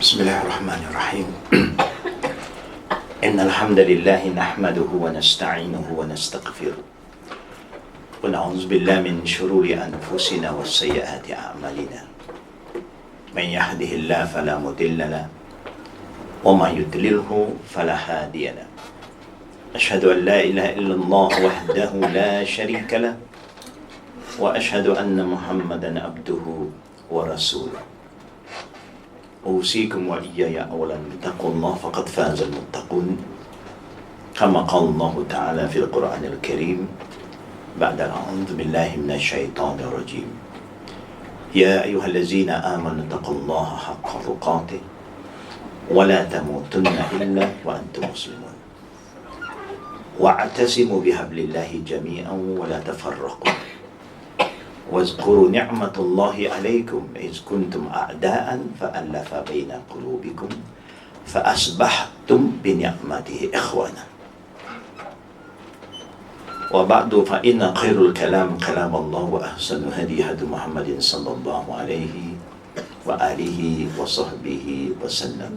بسم الله الرحمن الرحيم إن الحمد لله نحمده ونستعينه ونستغفره ونعوذ بالله من شرور أنفسنا وسيئات أعمالنا من يهده الله فلا مضل له ومن يضلله فلا هادي له أشهد أن لا إله إلا الله وحده لا شريك له وأشهد أن محمدا عبده ورسوله أوصيكم وإياي أولا بتقوى الله فقد فاز المتقون كما قال الله تعالى في القرآن الكريم بعد أعوذ بالله من الشيطان الرجيم يا أيها الذين آمنوا اتقوا الله حق تقاته ولا تموتن إلا وأنتم مسلمون واعتصموا بحبل الله جميعا ولا تفرقوا واذكروا نعمة الله عليكم إذ كنتم أعداء فألف بين قلوبكم فأصبحتم بنعمته إخوانا وبعد فإن خير الكلام كلام الله وأحسن الهدي هدي محمد صلى الله عليه وآله وصحبه وسلم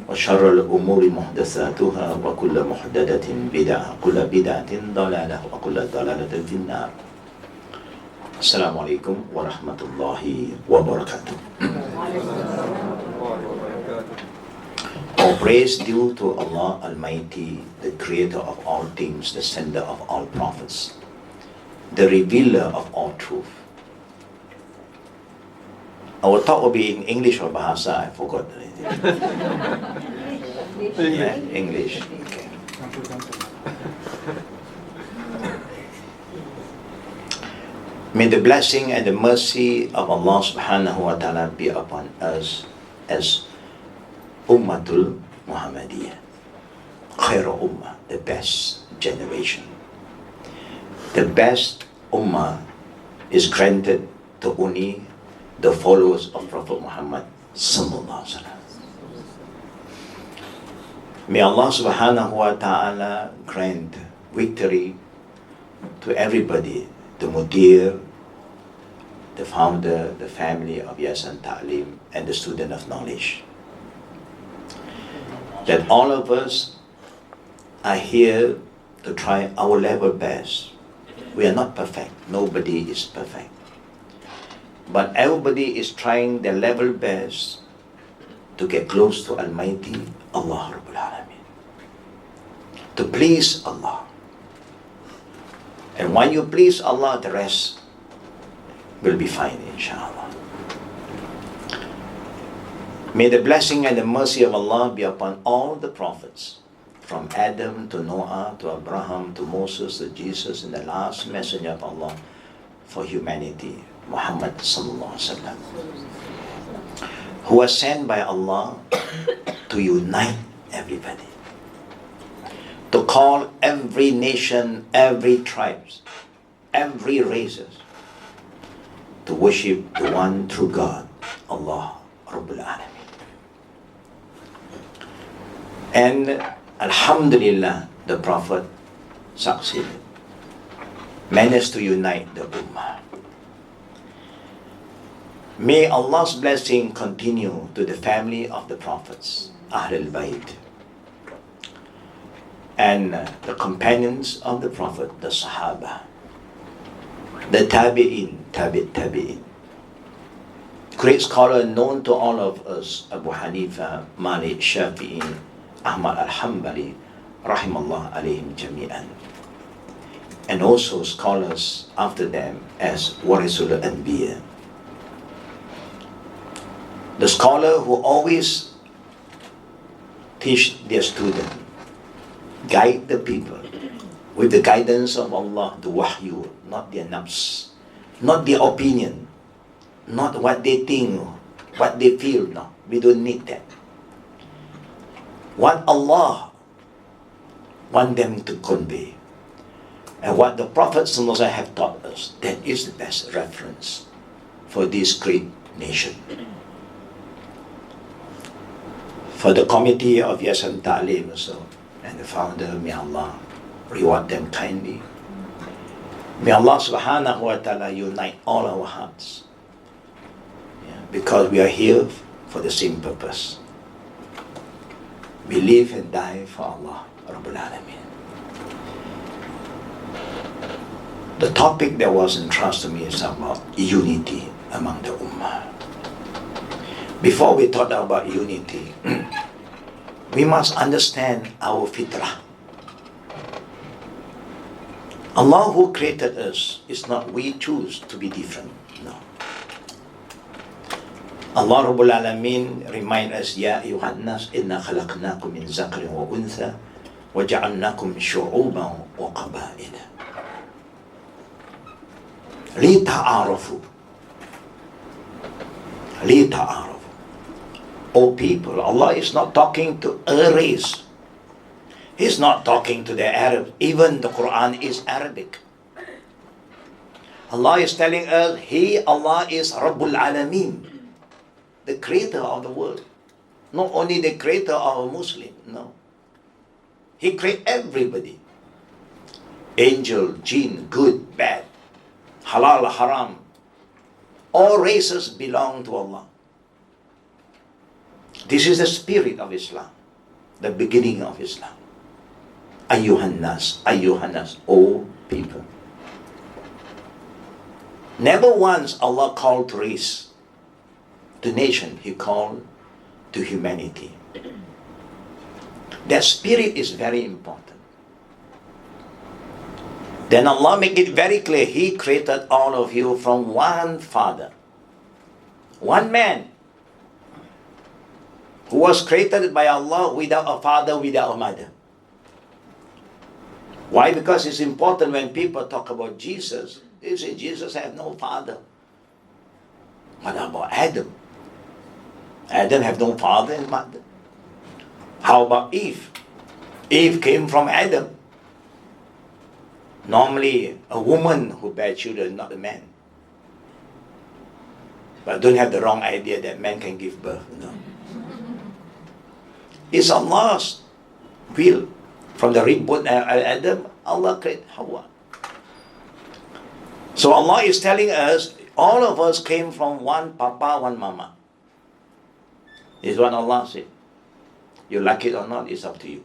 وشر الأمور محدثاتها وكل محدثة بدعة كل بدعة ضلالة وكل ضلالة في النار. Assalamualaikum warahmatullahi wabarakatuh. All praise due to Allah Almighty, the creator of all things, the sender of all prophets, the revealer of all truth. Our talk will be in English or Bahasa, I forgot. English. Okay. May the blessing and the mercy of Allah subhanahu wa ta'ala be upon us as Ummatul Muhammadiyah, Khairu Ummah, the best generation. The best Ummah is granted to only the followers of Prophet Muhammad sallallahu alaihi wasallam. May Allah subhanahu wa ta'ala grant victory to everybody, the mudir, the founder, the family of Yayasan Ta'lim, and the student of knowledge. That all of us are here to try our level best. We are not perfect. Nobody is perfect. But everybody is trying their level best to get close to Almighty Allah Rabbul Alameen, to please Allah. And when you please Allah, the rest will be fine, inshallah. May the blessing and the mercy of Allah be upon all the prophets, from Adam to Noah to Abraham to Moses to Jesus, and the last messenger of Allah for humanity, Muhammad sallallahu alaihi wasallam, who was sent by Allah to unite everybody, to call every nation, every tribe, every race to worship the one true God, Allah Rabbul Alameen. And Alhamdulillah, the Prophet succeeded, managed to unite the Ummah. May Allah's blessing continue to the family of the Prophets, Ahlul Bayt, and the companions of the Prophet, the Sahaba, the Tabi'in, Tabi'in. Great scholar known to all of us, Abu Hanifa, Malik, Shafi'i, Ahmad al-Hanbali, rahimallah alayhim jami'an. And also scholars after them as Warisul Anbiya. The scholar who always teach their student, guide the people with the guidance of Allah, the wahyu, not their nafs, not their opinion, not what they think, what they feel. No, we don't need that. What Allah want them to convey, and what the Prophet ﷺ have taught us, that is the best reference for this great nation. For the committee of Yayasan Ta'lim also, and the founder, may Allah reward them kindly. May Allah subhanahu wa ta'ala unite all our hearts. Because we are here for the same purpose. We live and die for Allah Rabbul Alameen. The topic that was entrusted to me is about unity among the Ummah. Before we talk about unity, we must understand our fitrah. Allah who created us, is not we choose to be different. No. Allah Rabbul Alameen remind us, Ya ayuhan nas, inna khalaqnakum min zakarin wa untha, wa ja'alnakum syu'uban wa qabaila. Li ta'arafu. Li ta'arafu. O people, Allah is not talking to a race. He's not talking to the Arabs. Even the Quran is Arabic. Allah is telling us, He, Allah is Rabbul Alameen, the creator of the world. Not only the creator of a Muslim, no. He created everybody. Angel, jinn, good, bad, halal, haram. All races belong to Allah. This is the spirit of Islam, the beginning of Islam. Ayyuhan nas, O people. Never once Allah called to race, to nation. He called to humanity. That spirit is very important. Then Allah make it very clear, He created all of you from one father, one man, who was created by Allah without a father, without a mother. Why? Because it's important when people talk about Jesus, they say Jesus had no father. What about Adam? Adam have no father and mother. How about Eve? Eve came from Adam. Normally, a woman who bears children, not a man. But don't have the wrong idea that man can give birth. No. It's Allah's will. From the rib of Adam, Allah created Hawa. So Allah is telling us, all of us came from one papa, one mama. This is what Allah said. You like it or not, it's up to you.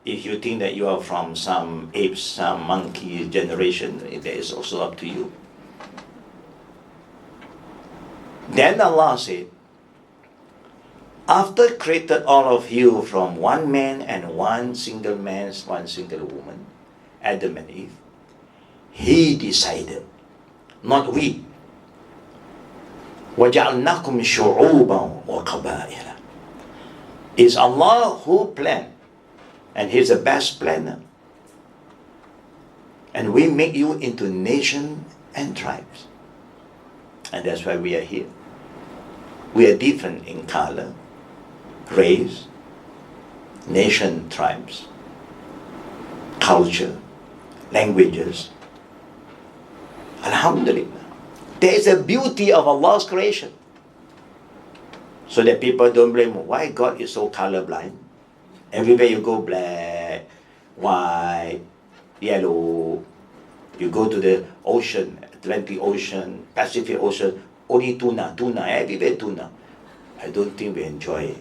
If you think that you are from some apes, some monkey generation, that is also up to you. Then Allah said, after created all of you from one man and one single woman, Adam and Eve, He decided, not we. وَجَعَلْنَاكُمْ شُعُوبًا وَقَبَائِلًا. It's Allah who planned, and He's the best planner. And we make you into nation and tribes. And that's why we are here. We are different in color, race, nation, tribes, culture, languages. Alhamdulillah. There is a beauty of Allah's creation. So that people don't blame, why God is so colorblind? Everywhere you go, black, white, yellow. You go to the ocean, Atlantic Ocean, Pacific Ocean, only tuna, everywhere tuna. I don't think we enjoy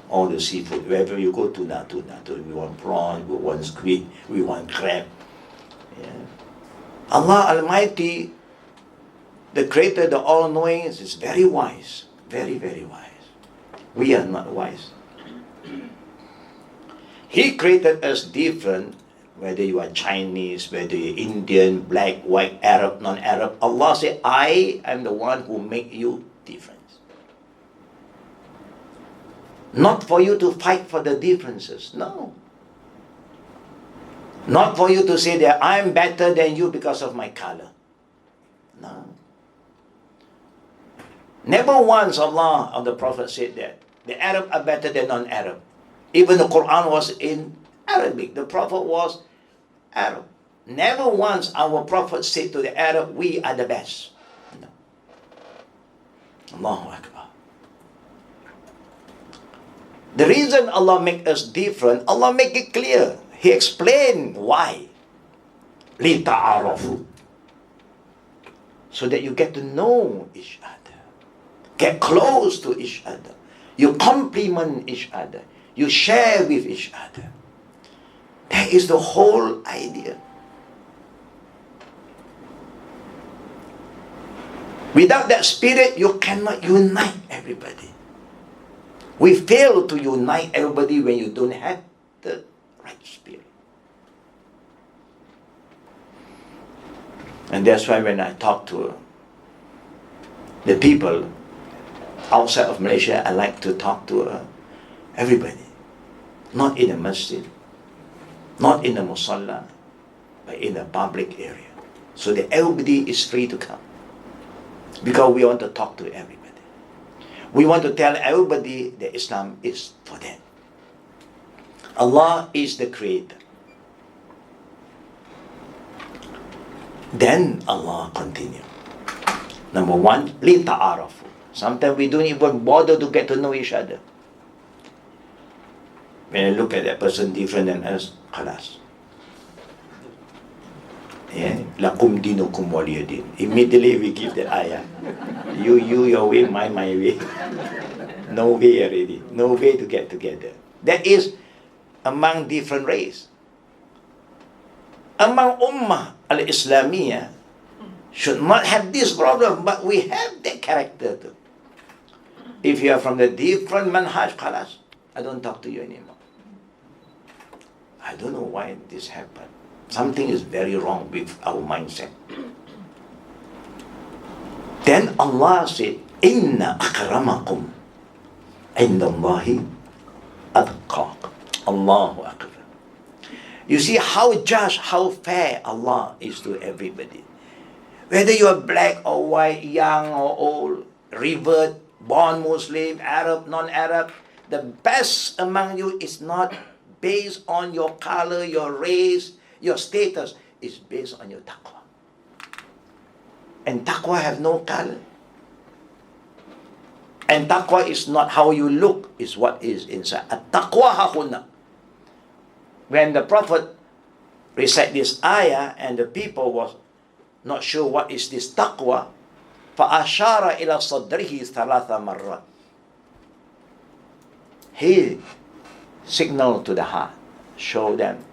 all the seafood. Wherever you go, tuna. We want prawn, we want squid, we want crab. Allah Almighty, the Creator, the All-Knowing, is very wise. Very, very wise. We are not wise. He created us different, whether you are Chinese, whether you're Indian, black, white, Arab, non-Arab. Allah said, I am the one who make you different. Not for you to fight for the differences. No. Not for you to say that I'm better than you because of my color. No. Never once Allah or the Prophet said that. The Arab are better than non-Arab. Even the Quran was in Arabic. The Prophet was Arab. Never once our Prophet said to the Arab, we are the best. No. Allahu Akbar. The reason Allah make us different, Allah make it clear. He explained why. لِتَعَارَفُوا. So that you get to know each other. get close to each other. You complement each other. You share with each other. That is the whole idea. Without that spirit, you cannot unite everybody. We fail to unite everybody when you don't have the right spirit. And that's why when I talk to the people outside of Malaysia, I like to talk to everybody. Not in a masjid, not in a musalla, but in a public area. So that everybody is free to come. Because we want to talk to everybody. We want to tell everybody that Islam is for them. Allah is the creator. Then Allah continue. Number one, لِتَعَارَفُوا. Sometimes we don't even bother to get to know each other. When I look at that person different than us, khalas. Yeah, lakum dinukum waliyadin. Immediately we give that ayah. You your way, my way. No way already. No way to get together. That is among different race. Among Ummah al-Islamiyah should not have this problem, but we have that character too. If you are from the different manhaj, khalas, I don't talk to you anymore. I don't know why this happened. Something is very wrong with our mindset. Then Allah said, Inna akramakum indallahi atqakum. Allahu Akbar. You see how just, how fair Allah is to everybody. Whether you are black or white, young or old, revert, born Muslim, Arab, non-Arab, the best among you is not based on your color, your race, your status. Is based on your taqwa. And taqwa have no color. And taqwa is not how you look, is what is inside. At-taqwa hahuna. When the Prophet recite this ayah and the people was not sure what is this taqwa, فَأَشَارَ إِلَى صَدْرِهِ ثَلَاثَ مَرَّةٍ. He signaled to the heart, show them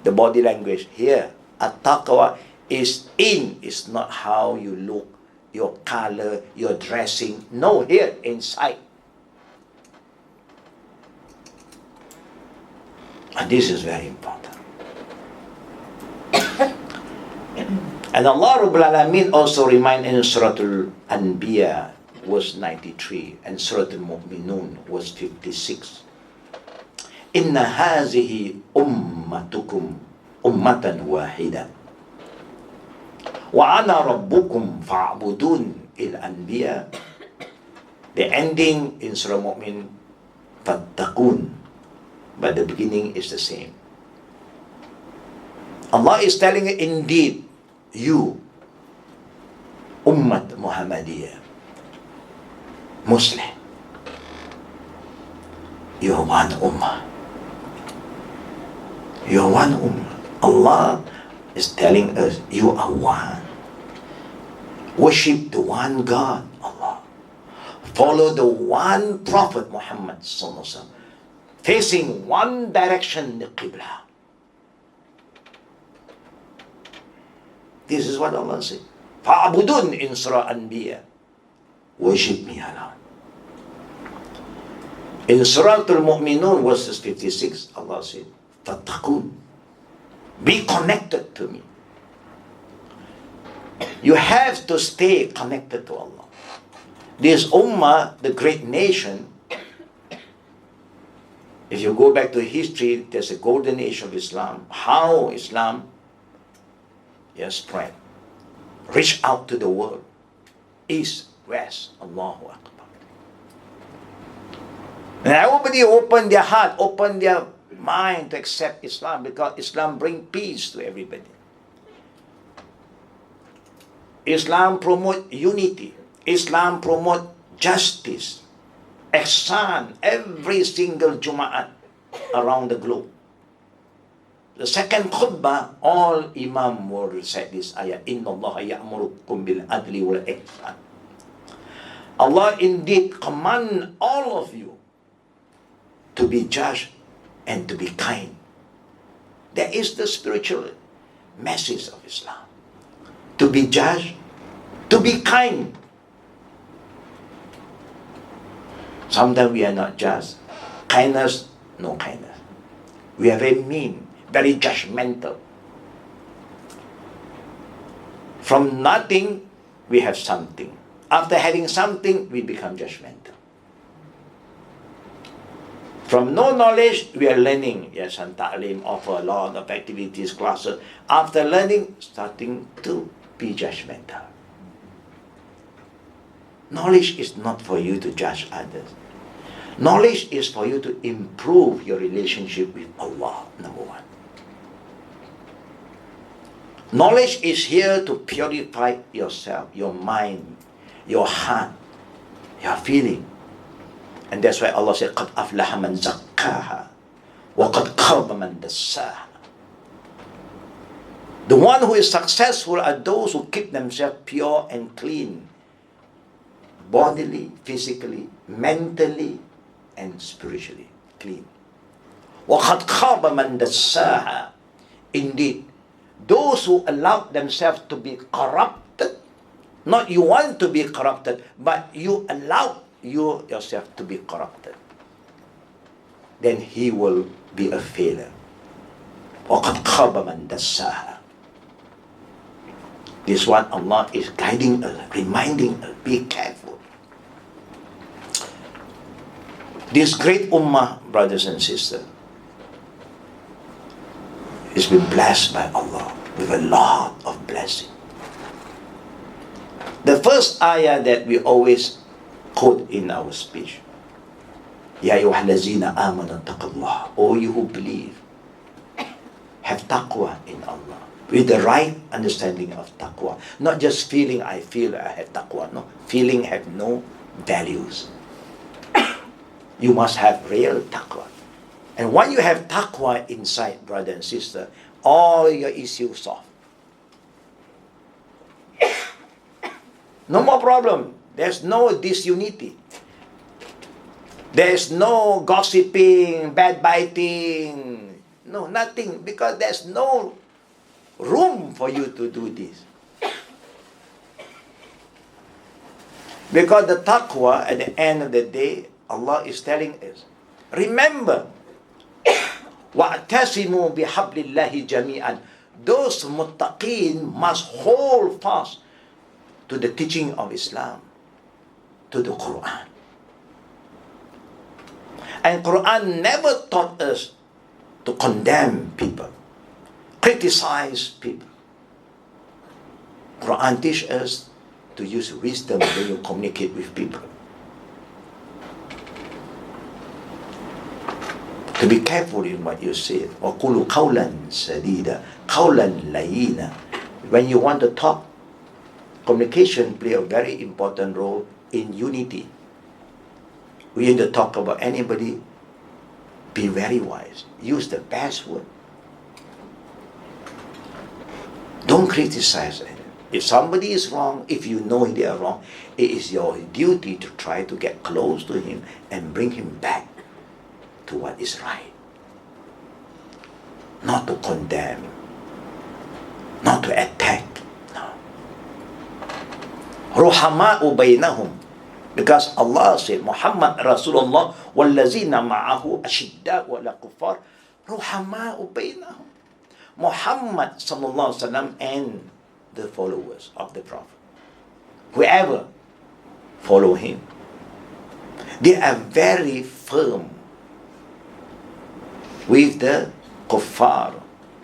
the body language. Here, at-taqwa is in, is not how you look, your color, your dressing. No, here, inside. And this is very important. And Allah Rabbul Alameen also remind in Surah Al-Anbiya verse 93 and Surah Al-Mu'minun verse 56. Inna hazihi ummatukum ummatan wahida wa ana rabbukum fa'budun il-Anbiya. The ending in Surah Mu'min, fattaqun, but the beginning is the same. Allah is telling it, indeed, you, Ummat Muhammadiyah, Muslim, you are one Ummah. You are one Ummah. Allah is telling us, you are one. Worship the one God, Allah. Follow the one Prophet Muhammad Sallallahu Alaihi Wasallam, facing one direction, the Qibla. This is what Allah said. Fa'abudun in Surah Anbiya. Worship me alone. In Surah Al-Mu'minun verses 56, Allah said, Fattaqun. Be connected to me. You have to stay connected to Allah. This Ummah, the great nation, if you go back to history, there's a golden age of Islam. How Islam spread, reach out to the world, east, west, Allahu Akbar. And everybody open their heart, open their mind to accept Islam, because Islam brings peace to everybody. Islam promote unity. Islam promote justice, ihsan, every single Jum'at around the globe. The second khutbah, all Imam will recite this ayah, Inna Allah ya'murukum bil adli wal ihsan. Allah indeed command all of you to be just and to be kind. That is the spiritual message of Islam. To be just, to be kind. Sometimes we are not just. Kindness, no kindness. We are very mean, very judgmental. From nothing, we have something. After having something, we become judgmental. From no knowledge, we are learning. Yayasan Ta'lim offer a lot of activities, classes. After learning, starting to be judgmental. Knowledge is not for you to judge others. Knowledge is for you to improve your relationship with Allah, number one. Knowledge is here to purify yourself, your mind, your heart, your feeling. And that's why Allah said, قَدْ أَفْلَحَ مَنْ زَكَّاهَا وَقَدْ خَابَ مَنْ دَسَّاهَا. The one who is successful are those who keep themselves pure and clean, bodily, physically, mentally, and spiritually clean. وَقَدْ خَابَ مَنْ دَسَّاهَا. Indeed, those who allow themselves to be corrupted, not you want to be corrupted, but you allow yourself to be corrupted, then he will be a failure. وَقَدْ خَابَ مَنْ دَسَّاهَا. This one Allah is guiding us, reminding us, be careful. This great ummah, brothers and sisters, has been blessed by Allah with a lot of blessing. The first ayah that we always quote in our speech, Ya ayyuhallazina amanu taqullah, O you who believe, have taqwa in Allah, with the right understanding of taqwa. Not just feeling, I feel I have taqwa. No, feeling have no values. You must have real taqwa. And when you have taqwa inside, brother and sister, all your issues solved. No more problem. There's no disunity. There's no gossiping, backbiting. No, nothing. Because there's no room for you to do this. Because the taqwa, at the end of the day, Allah is telling us, remember, وَاعْتَصِمُوا بِحَبْلِ اللَّهِ جَمِيعًا. Those muttaqeen must hold fast to the teaching of Islam, to the Quran. And Quran never taught us to condemn people, criticize people. Quran teaches us to use wisdom when you communicate with people. To be careful in what you say. وَقُولُوا قَوْلًا سَدِيدًا قَوْلًا لَيِّنًا. When you want to talk, communication plays a very important role in unity. We need to talk about anybody, be very wise. Use the best word. Don't criticize anyone. If somebody is wrong, if you know they are wrong, it is your duty to try to get close to him and bring him back to what is right. Not to condemn, not to attack. No. Ruhama'u baynahum. Because Allah said, Muhammad Rasulullah wallazina ma'ahu ashidda'u ala kuffar ruhama'u baynahum. Muhammad sallallahu alaihi wasallam and the followers of the Prophet, whoever follow him, they are very firm with the kuffar.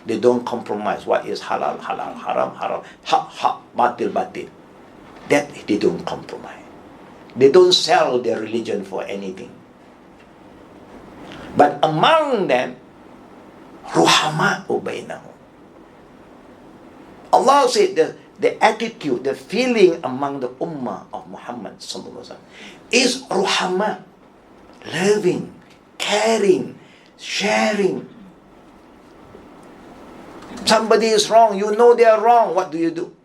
They don't compromise. What is halal, halal, haram, haram, haq, haq, batil, batil. That they don't compromise. They don't sell their religion for anything. But among them, ruhama'u bainahum. Allah said the attitude, the feeling among the ummah of Muhammad sallallahu alaihi wasallam is ruhama, loving, caring, sharing. Somebody is wrong, you know they are wrong, what do?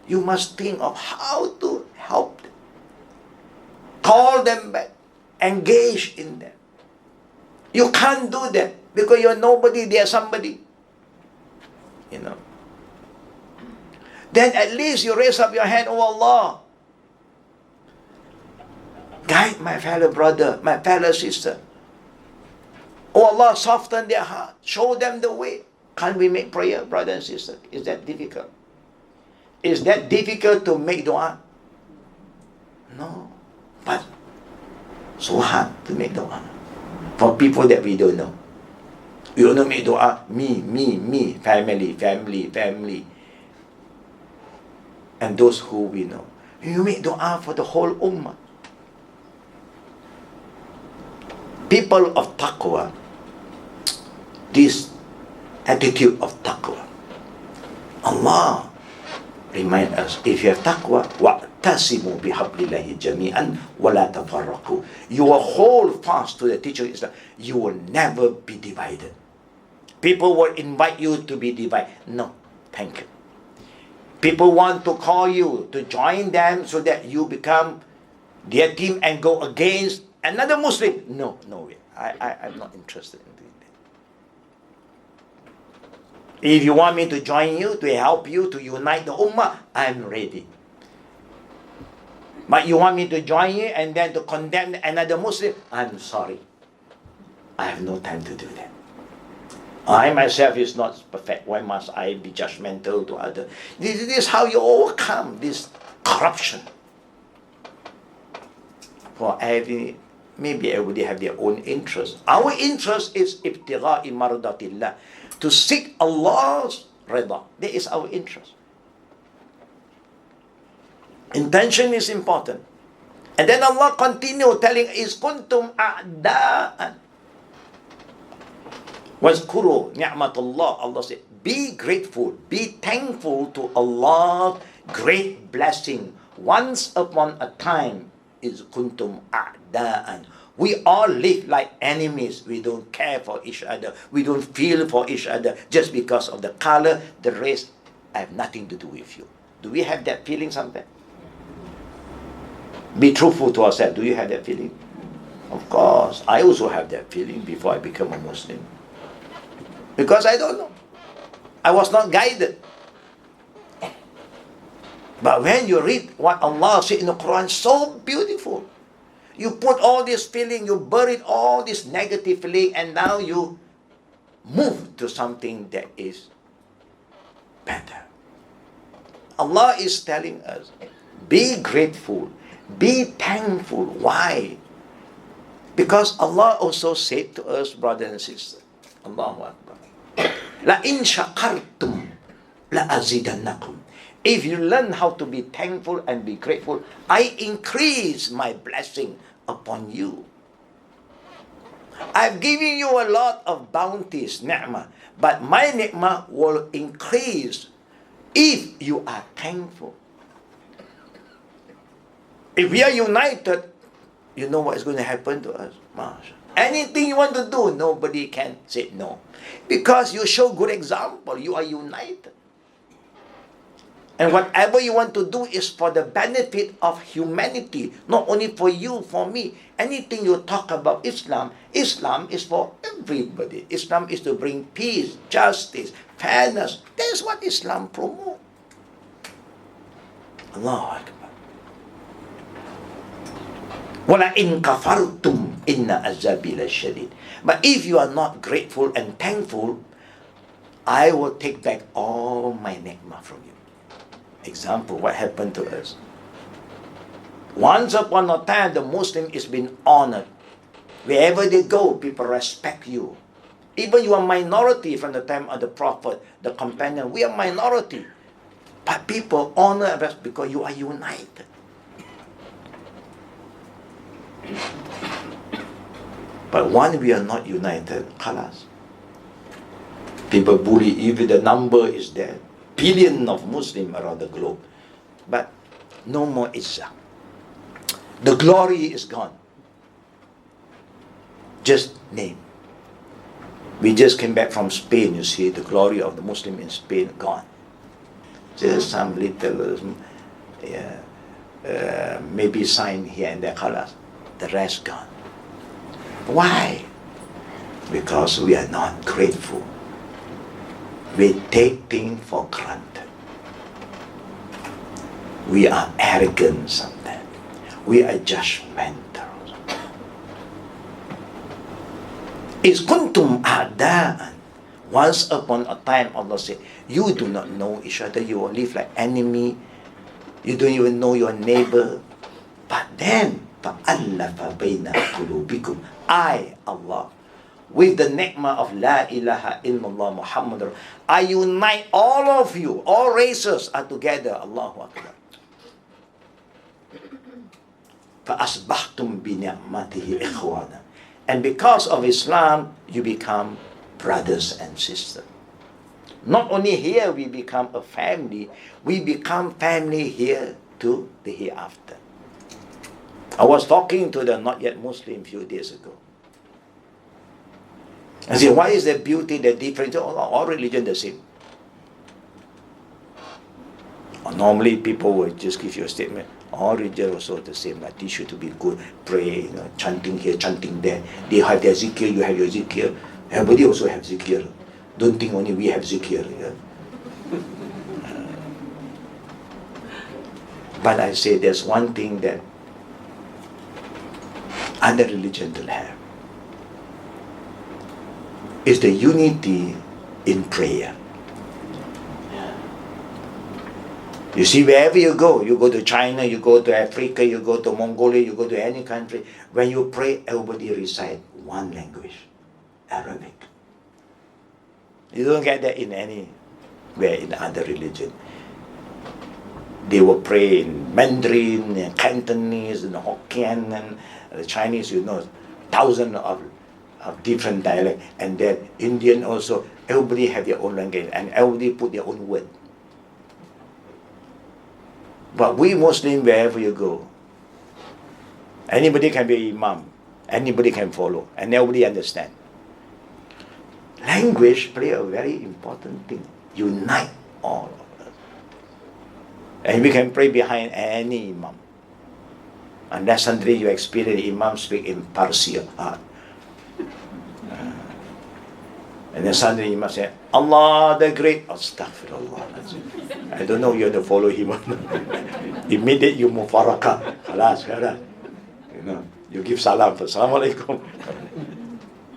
You must think of how to help them. Call them back. Engage in them. You can't do that because you're nobody, they're somebody. You know. Then at least you raise up your hand, oh Allah. Guide my fellow brother, my fellow sister. Oh Allah, soften their heart. Show them the way. Can't we make prayer, brother and sister? Is that difficult? Is that difficult to make dua? No. But so hard to make dua. For people that we don't know. We only make dua, me, family. And those who we know. You make dua for the whole ummah. People of taqwa, this attitude of taqwa. Allah remind us, if you have taqwa, wa'tasimu bihablillahi jami'an wa la tafarraqu. You will hold fast to the teaching of Islam. You will never be divided. People will invite you to be divided. No, thank you. People want to call you to join them so that you become their team and go against another Muslim. No way. I'm not interested in doing that. If you want me to join you, to help you, to unite the Ummah, I'm ready. But you want me to join you and then to condemn another Muslim? I'm sorry. I have no time to do that. I myself is not perfect. Why must I be judgmental to others? This is how you overcome this corruption. For maybe everybody have their own interest. Our interest is ibtigha'i mardatillah, to seek Allah's rida. That is our interest. Intention is important. And then Allah continue telling is kuntum a'da'an. Wazkuru ni'matullah. Allah said, be grateful, be thankful to Allah's great blessing. Once upon a time, is kuntum a'da'an. We all live like enemies. We don't care for each other. We don't feel for each other just because of the color, the race. I have nothing to do with you. Do we have that feeling sometimes? Be truthful to ourselves. Do you have that feeling? Of course. I also have that feeling before I become a Muslim. Because I don't know. I was not guided. But when you read what Allah said in the Quran, so beautiful. You put all this feeling, you buried all this negative feeling, and now you move to something that is better. Allah is telling us, be grateful, be thankful. Why? Because Allah also said to us, brothers and sisters, Allahu Akbar, la in shakartum la azidannakum. If you learn how to be thankful and be grateful, I increase my blessing upon you. I've given you a lot of bounties, ni'mah, but my ni'mah will increase if you are thankful. If we are united, you know what is going to happen to us? Anything you want to do, nobody can say no. Because you show good example, you are united. And whatever you want to do is for the benefit of humanity, not only for you, for me. Anything you talk about Islam, Islam is for everybody. Islam is to bring peace, justice, fairness. That's what Islam promotes. Allahu Akbar. Wala in kafartum inna azabi lashadid. But if you are not grateful and thankful, I will take back all my ni'mah from you. Example, what happened to us? Once upon a time, the Muslim is being honored. Wherever they go, people respect you. Even you are minority from the time of the Prophet, the companion. We are minority. But people honor us because you are united. But when we are not united, khalas. People bully, even the number is there. Billion of Muslims around the globe. But no more Izzah. The glory is gone. Just name. We just came back from Spain, you see, the glory of the Muslim in Spain gone. Just some little maybe sign here and there, khalas. The rest gone. Why? Because we are not grateful. We take things for granted. We are arrogant sometimes. We are judgmental. It's kuntum a'da'an. Once upon a time, Allah said, you do not know each other. You will live like enemy. You don't even know your neighbor. But then, فَأَلَّفَ بَيْنَ قُلُوبِكُمْ I, Allah, with the ni'mah of La ilaha illallah Muhammad, I unite all of you, all races are together. Allahu Akbar. فَأَصْبَحْتُمْ بِنِعْمَتِهِ إِخْوَانًا. And because of Islam, you become brothers and sisters. Not only here we become a family, we become family here to the hereafter. I was talking to the not yet Muslim a few days ago. I said, why is the beauty, the difference? All religion the same. Normally people will just give you a statement. All religion also the same. Like teach you to be good, pray, chanting here, chanting there. They have their zikir, you have your zikir. Everybody also have zikir. Don't think only we have zikir. Yeah? But I say there's one thing that other religion don't have. It's the unity in prayer. You see, wherever you go to China, you go to Africa, you go to Mongolia, you go to any country, when you pray, everybody recite one language, Arabic. You don't get that in anywhere in other religion. They will pray in Mandarin, in Cantonese, in Hokkien, and the Chinese, thousands of different dialects. And then Indian also, everybody have their own language, and everybody put their own word. But we Muslims, wherever you go, anybody can be imam, anybody can follow, and nobody understand. Language play a very important thing. Unite all of us. And we can pray behind any imam. Unless suddenly you experience imam speak in Parsi. And then suddenly imam say, Allah the Great. Astaghfirullah. I don't know you have to follow him. Immediately you mufarakah. Khalas. You give salam for Assalamu alaikum.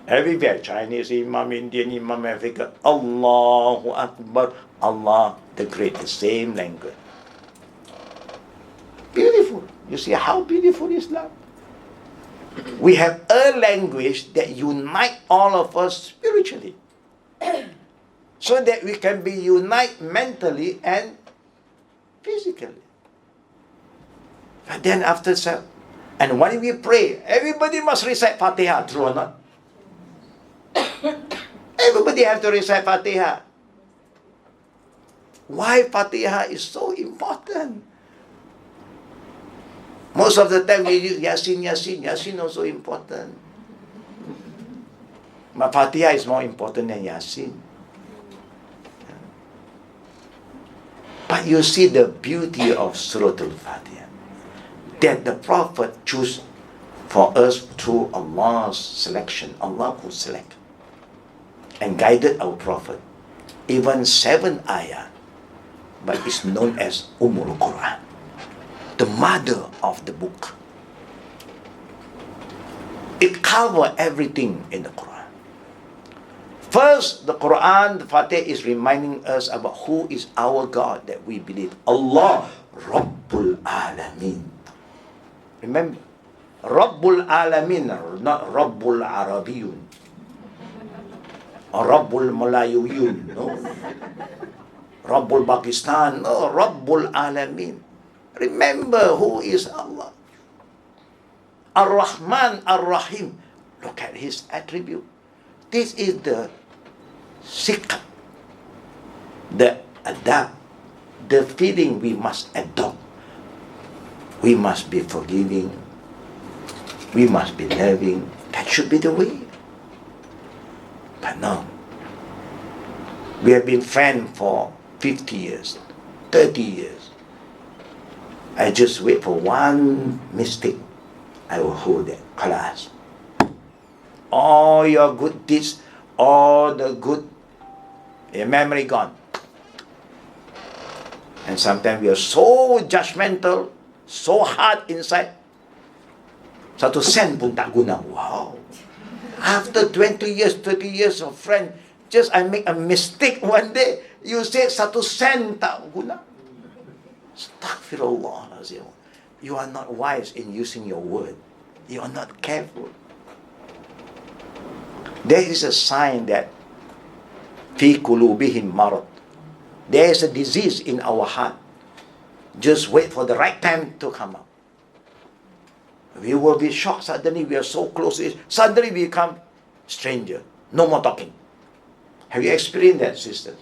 Everywhere, Chinese Imam, Indian Imam, Africa, Allahu Akbar, Allah the Great, the same language. Beautiful. You see how beautiful Islam. We have a language that unites all of us spiritually. So that we can be united mentally and physically. But then after that, and when we pray, everybody must recite Fatiha, true or not? Everybody have to recite Fatiha. Why Fatiha is so important? Most of the time we use Yasin also important. But Fatiha is more important than Yasin. But you see the beauty of Surah Al-Fatiha, that the Prophet chose for us through Allah's selection. Allah could select and guided our Prophet. Even 7 ayah, but it's known as Quran, the mother of the book. It covers everything in the Quran. First, the Quran, the Fatiha is reminding us about who is our God that we believe. Allah, Rabbul Alameen. Remember, Rabbul Alameen, not Rabbul Arabiyun. Or Rabbul Malayuyun, no. Rabbul Pakistan, no. Rabbul Alameen. Remember who is Allah. Ar-Rahman, Ar-Rahim. Look at his attribute. This is the sikh, the adab, the feeling we must adopt. We must be forgiving. We must be loving. That should be the way. But no. We have been friends for 50 years, 30 years. I just wait for one mistake. I will hold that class. All your good deeds, all the good, your memory gone. And sometimes we are so judgmental, so hard inside. 1 sen pun tak guna. Wow. After 20 years, 30 years of friend, just I make a mistake one day, you say 1 sen tak guna. Astaghfirullahalazim. You are not wise in using your word. You are not careful. There is a sign that fi qulubihim marad. There is a disease in our heart. Just wait for the right time to come up. We will be shocked. Suddenly we are so close. Suddenly we become stranger. No more talking. Have you experienced that, sisters?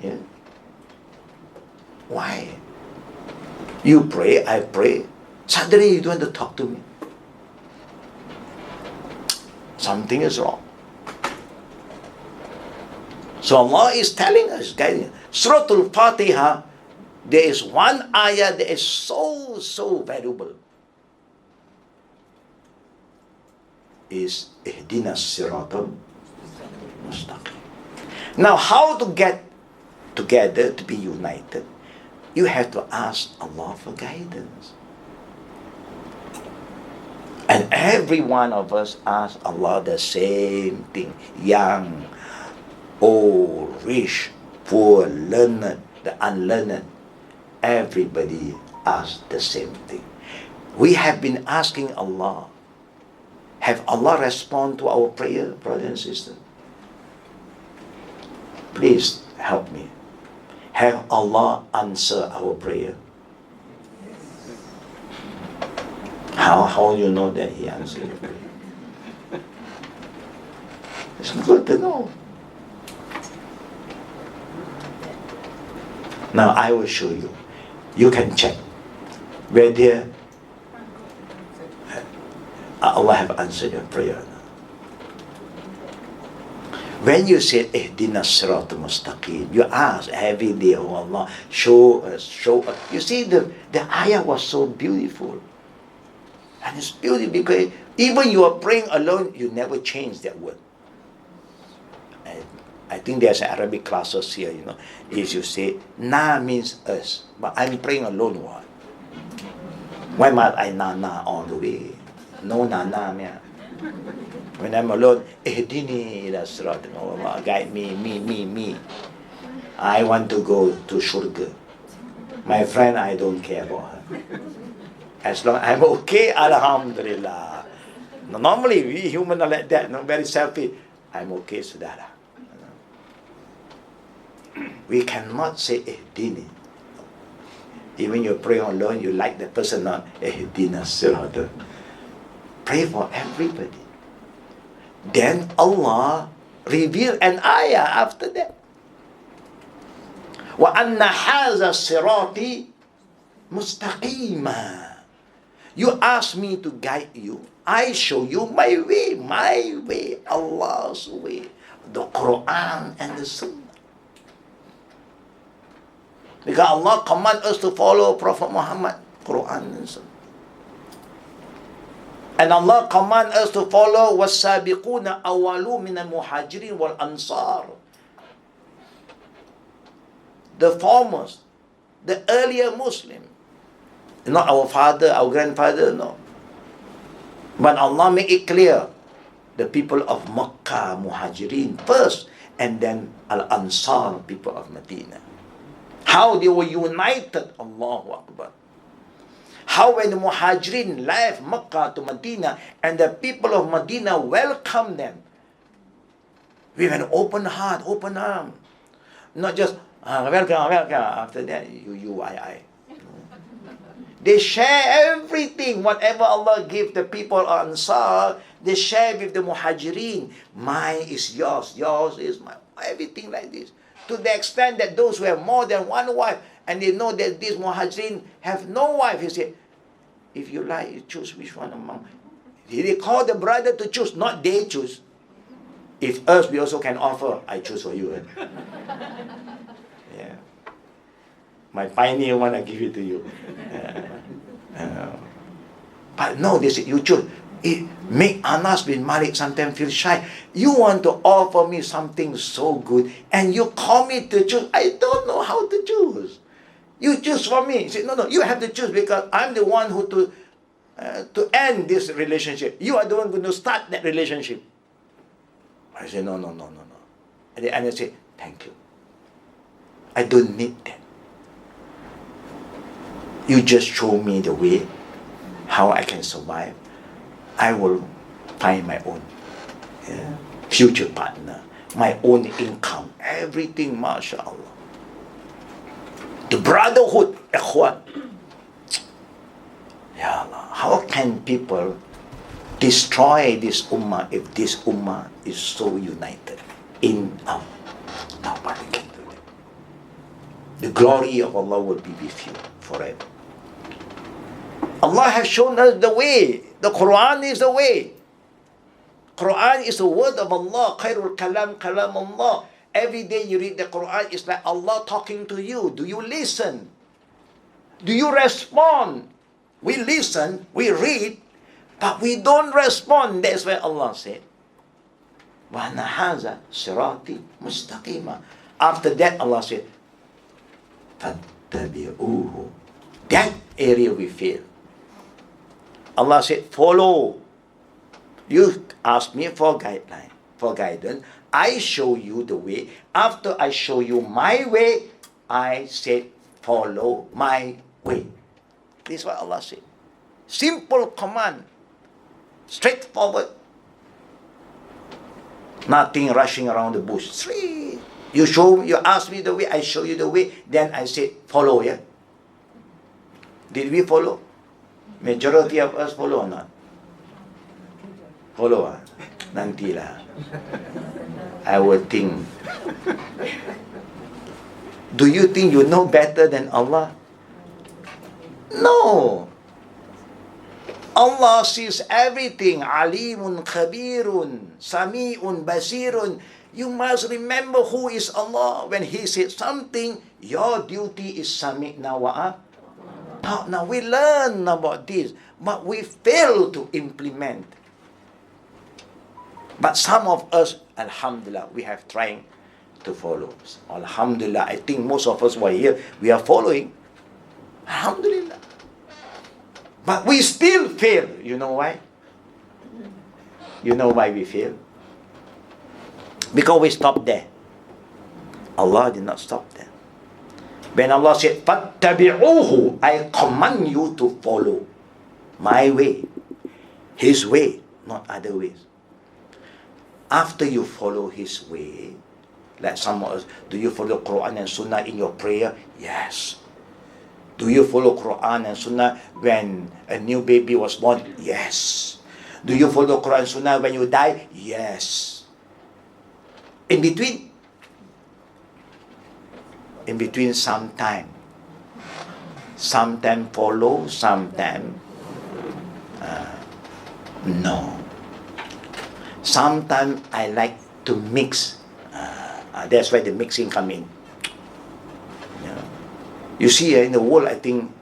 Yeah. Why? You pray, I pray. Suddenly you don't want to talk to me. Something is wrong. So Allah is telling us, guiding us. Surah Al-Fatiha, there is one ayah that is so valuable. Is ihdinas siratal mustaqim. Now, how to get together, to be united? You have to ask Allah for guidance. And every one of us asks Allah the same thing. Young, old, rich, poor, learned, the unlearned. Everybody asks the same thing. We have been asking Allah. Have Allah respond to our prayer, brothers and sisters? Please help me. Have Allah answer our prayer? How you know that He answered your prayer? It's good to know. Now I will show you. You can check whether Allah have answered your prayer. When you say ihdinas siratal mustaqim, you ask every day, oh Allah, show us. You see, the ayah was so beautiful. And it's beautiful because even you are praying alone, you never change that word. I think there's Arabic classes here, If you say, na means us, but I'm praying alone, what? Why must I na all the way? No na, yeah. When I'm alone, ihdini ila siratal mustaqim, guide me. I want to go to Shurga. My friend, I don't care about her. As long as I'm okay, alhamdulillah. Normally, we human are like that, very selfish. I'm okay, sudahlah. We cannot say ihdini. Even you pray alone, you like the person not ihdina siratal. Pray for everybody. Then Allah revealed an ayah after that. وَأَنَّ هَذَا الصِّرَاطِ مُسْتَقِيمًا. You ask me to guide you. I show you my way, Allah's way. The Quran and the Sunnah. Because Allah commands us to follow Prophet Muhammad, Quran and Sunnah. And Allah commands us to follow وَالسَّابِقُونَ أَوَّلُوا مِنَ الْمُحَاجِرِينَ وَالْأَنصَارِ. The foremost, the earlier Muslim. Not our father, our grandfather, no. But Allah make it clear. The people of Makkah, Muhajirin first, and then Al-Ansar, people of Medina. How they were united, Allahu Akbar. How when the Muhajirin left Makkah to Medina, and the people of Medina welcomed them with an open heart, open arm. Not just, welcome. After that, I. They share everything, whatever Allah give the people of Ansar, they share with the Muhajirin. Mine is yours is mine. Everything like this. To the extent that those who have more than one wife, and they know that these Muhajirin have no wife, he said, if you like, you choose which one among. They call the brother to choose, not they choose. If us, we also can offer, I choose for you. Yeah. My pioneer one, I give it to you. But no, they said, you choose. It make Anas bin Malik sometimes feel shy. You want to offer me something so good, and you call me to choose. I don't know how to choose. You choose for me. He said, no, you have to choose because I'm the one who to end this relationship. You are the one going to start that relationship. I said, no. And I said, thank you. I don't need that. You just show me the way, how I can survive. I will find my own future partner, my own income, everything, mashallah. The brotherhood, ikhwan. Ya Allah, how can people destroy this ummah if this ummah is so united in now? Nobody can do it. The glory of Allah will be with you forever. Allah has shown us the way. The Quran is the way. Quran is the word of Allah. Khairul kalam, kalam Allah. Every day you read the Quran, it's like Allah talking to you. Do you listen? Do you respond? We listen, we read, but we don't respond. That's why Allah said, وَأَنَّ هَذَا صِرَاطِي مُسْتَقِيمًا. After that, Allah said, فَاتَّبِعُوهُ. That area we fail. Allah said, follow. You ask me for guideline, for guidance. I show you the way. After I show you my way, I said, follow my way. This is what Allah said. Simple command. Straightforward. Nothing rushing around the bush. Straight. You ask me the way, I show you the way, then I said, follow, yeah? Did we follow? Majority of us follow or not? Follow, nantilah. I will think. Do you think you know better than Allah? No. Allah sees everything. Alimun khabirun, sami'un basirun. You must remember who is Allah. When He said something, your duty is sami'na wa Now we learn about this, but we fail to implement. But some of us, alhamdulillah, we have trying to follow. Alhamdulillah, I think most of us who are here, we are following. Alhamdulillah. But we still fail. You know why? You know why we fail? Because we stopped there. Allah did not stop there. When Allah said, فَاتَّبِعُوهُ, I command you to follow my way, His way, not other ways. After you follow His way, like some of us, do you follow Quran and Sunnah in your prayer? Yes. Do you follow Quran and Sunnah when a new baby was born? Yes. Do you follow Quran and Sunnah when you die? Yes. In between sometime follow, sometime no. Sometimes I like to mix. That's why the mixing come in. You see, in the world, I think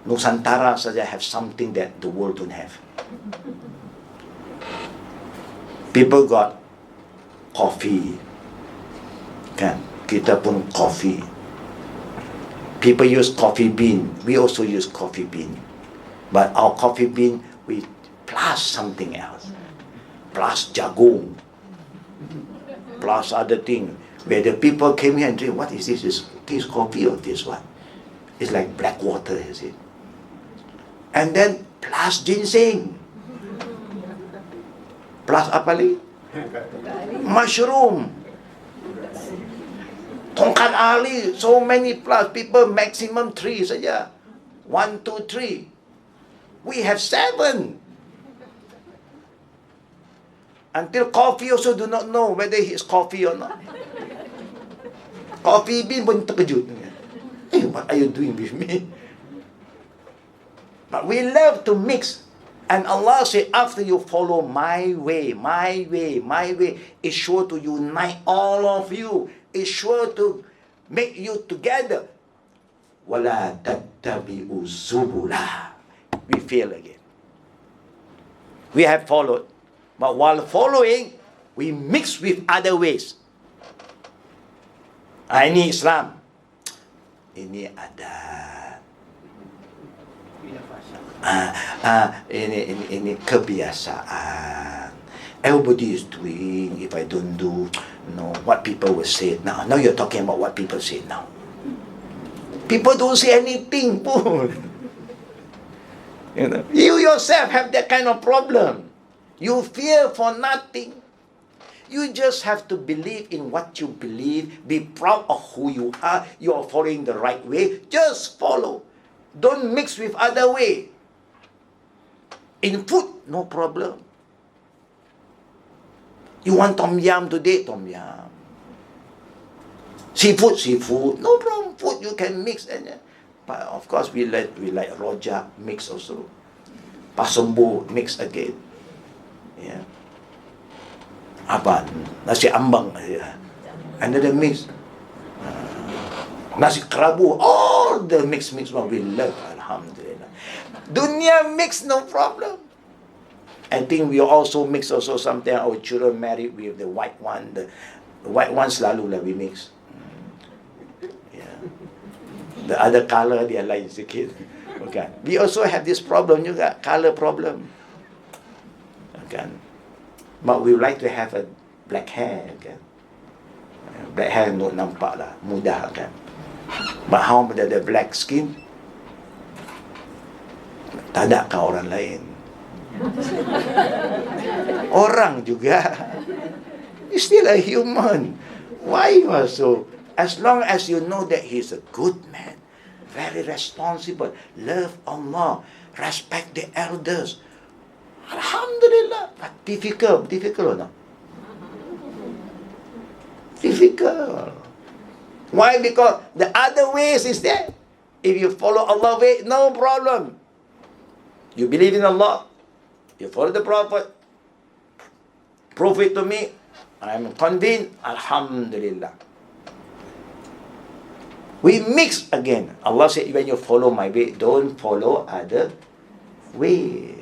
Nusantara says I have something that the world don't have. People got coffee. Kan? Kita pun coffee. People use coffee bean. We also use coffee bean. But our coffee bean, we plus something else. Plus jagung. Plus other thing. Where the people came here and drink, what is this? Is this coffee or this one? It's like black water, is it? And then plus ginseng. Plus apa lagi? Mushroom. Tongkat ali, so many plus. People maximum 3 saja. 1, 2, 3. We have 7. Until coffee also do not know whether it's coffee or not. Coffee bean pun terkejut. Hey, what are you doing with me? But we love to mix. And Allah said, after you follow my way, it's sure to unite all of you. It's sure to make you together. وَلَا تَتَّبِعُوا السُّبُلَ. We fail again. We have followed. But while following, we mix with other ways. Ini Islam. Ini adat. Ini kebiasaan. Everybody is doing. If I don't do, what people will say now. Now you're talking about what people say now. People don't say anything. You yourself have that kind of problem. You fear for nothing. You just have to believe in what you believe. Be proud of who you are. You are following the right way. Just follow. Don't mix with other way. In food, no problem. You want tom yum today? Tom yum. Seafood, seafood. No problem. Food you can mix. But of course, we like rojak mix also. Pasombo mix again. Yeah. Apa? Nasi ambang. Another mix. Nasi kerabu. All the mix one we love. Alhamdulillah. Dunya mix, no problem. I think we also mix also sometimes our children married with the white one. The white one selalu lah we mix. Yeah. The other color dia lain sikit. Okay. We also have this problem juga, color problem. Okay. But we would like to have a black hair, kan? Black hair no nampak lah, mudah kan? But how about the black skin? Tak ada kah orang lain? Orang juga. He's still a human. Why you are so? As long as you know that he's a good man, very responsible, love Allah, respect the elders. Alhamdulillah. But difficult or not? Difficult. Why? Because the other ways is there. If you follow Allah's way, no problem. You believe in Allah, you follow the Prophet, prove it to me, I'm convinced, Alhamdulillah. We mix again. Allah said, when you follow my way, don't follow other way.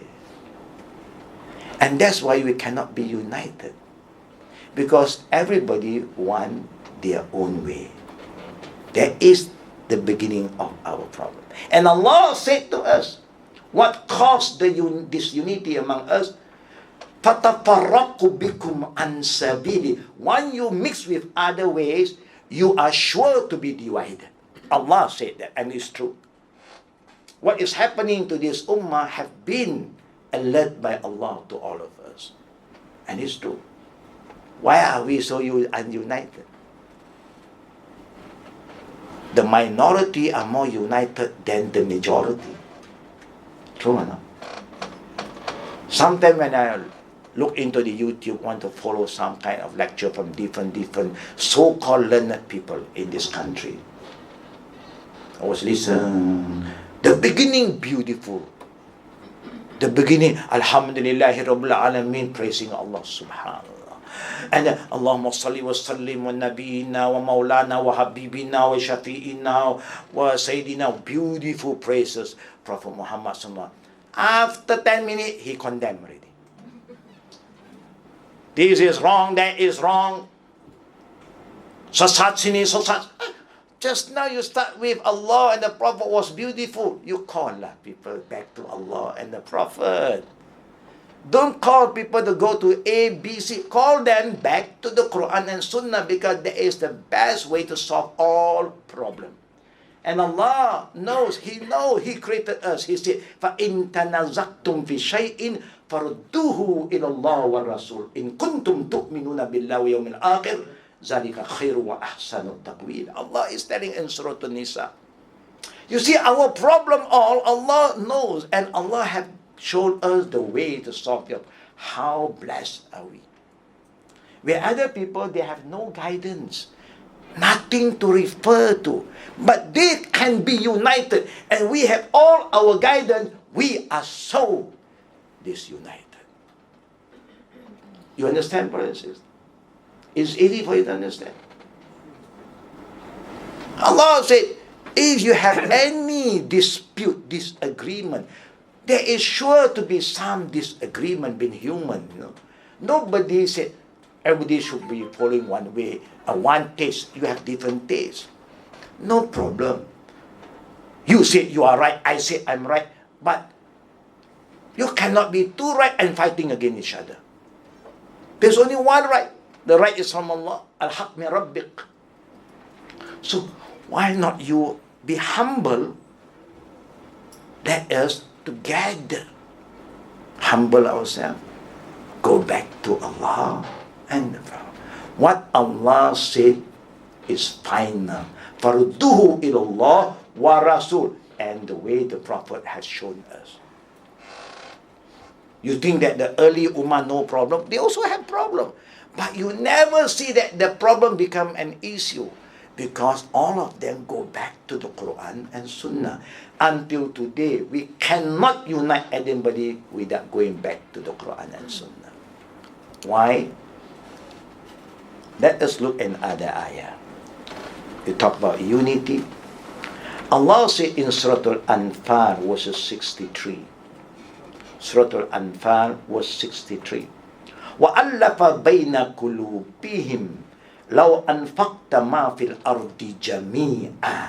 And that's why we cannot be united. Because everybody want their own way. That is the beginning of our problem. And Allah said to us, what caused this unity among us? فَتَفَرَّقُ بِكُمْ عَنْ سَبِيلِ. When you mix with other ways, you are sure to be divided. Allah said that, and it's true. What is happening to this ummah have been led by Allah to all of us. And it's true. Why are we so ununited? The minority are more united than the majority. True or not? Sometimes when I look into the YouTube, want to follow some kind of lecture from different so-called learned people in this country, I was listening. The beginning beautiful. The beginning, Alhamdulillahi Rabbil Alameen, praising Allah Subhanallah. And Allahumma salli wa sallim wa nabiyina wa maulana wa habibina wa shafi'ina wa sayyidina. Beautiful praises, Prophet Muhammad Sallallahu. After 10 minutes, he condemned already. This is wrong, that is wrong. Sasat sini, sasat. Just now you start with Allah and the Prophet was beautiful. You call people back to Allah and the Prophet. Don't call people to go to A, B, C. Call them back to the Quran and Sunnah, because that is the best way to solve all problems. And Allah knows, He created us. He said, فَإِن تَنَزَقْتُمْ فِي شَيْءٍ فَرُدُّوهُ إِلَى اللَّهِ وَالرَّسُولِ إِن كُنتُمْ تُؤْمِنُونَ بِاللَّهِ وَيَوْمِ الْآخِرِ ذَلِكَ خَيْرٌ وَأَحْسَنُ تَأْوِيلًا. Allah is telling in Surah An-Nisa. You see, our problem Allah knows, and Allah have shown us the way to solve it. How blessed are we? Where other people, they have no guidance, nothing to refer to, but they can be united, and we have all our guidance. We are so disunited. You understand, brothers and sisters? It's easy for you to understand. Allah said, If you have any dispute, disagreement, there is sure to be some disagreement being human. Nobody said everybody should be following one way, one taste. You have different tastes. No problem. You say you are right, I say I'm right, but you cannot be two right and fighting against each other. There's only one right. The right is from Allah. Al-haq min rabbik. So why not you be humble? Let us together humble ourselves. Go back to Allah and what Allah said is final. Farduhu ilallah wa rasul, and the way the Prophet has shown us. You think that the early Ummah no problem? They also have problem. But you never see that the problem become an issue, because all of them go back to the Quran and Sunnah. Until today, we cannot unite anybody without going back to the Quran and Sunnah. Why? Let us look at other ayah. We talk about unity. Allah said in Surah Al-Anfal, verse 63. Surah Al-Anfal, verse 63. وَأَلَّفَ بَيْنَ قُلُوبِهِمْ لَوْ أَنْفَقْتَ مَا فِي الْأَرْضِ جَمِيعًا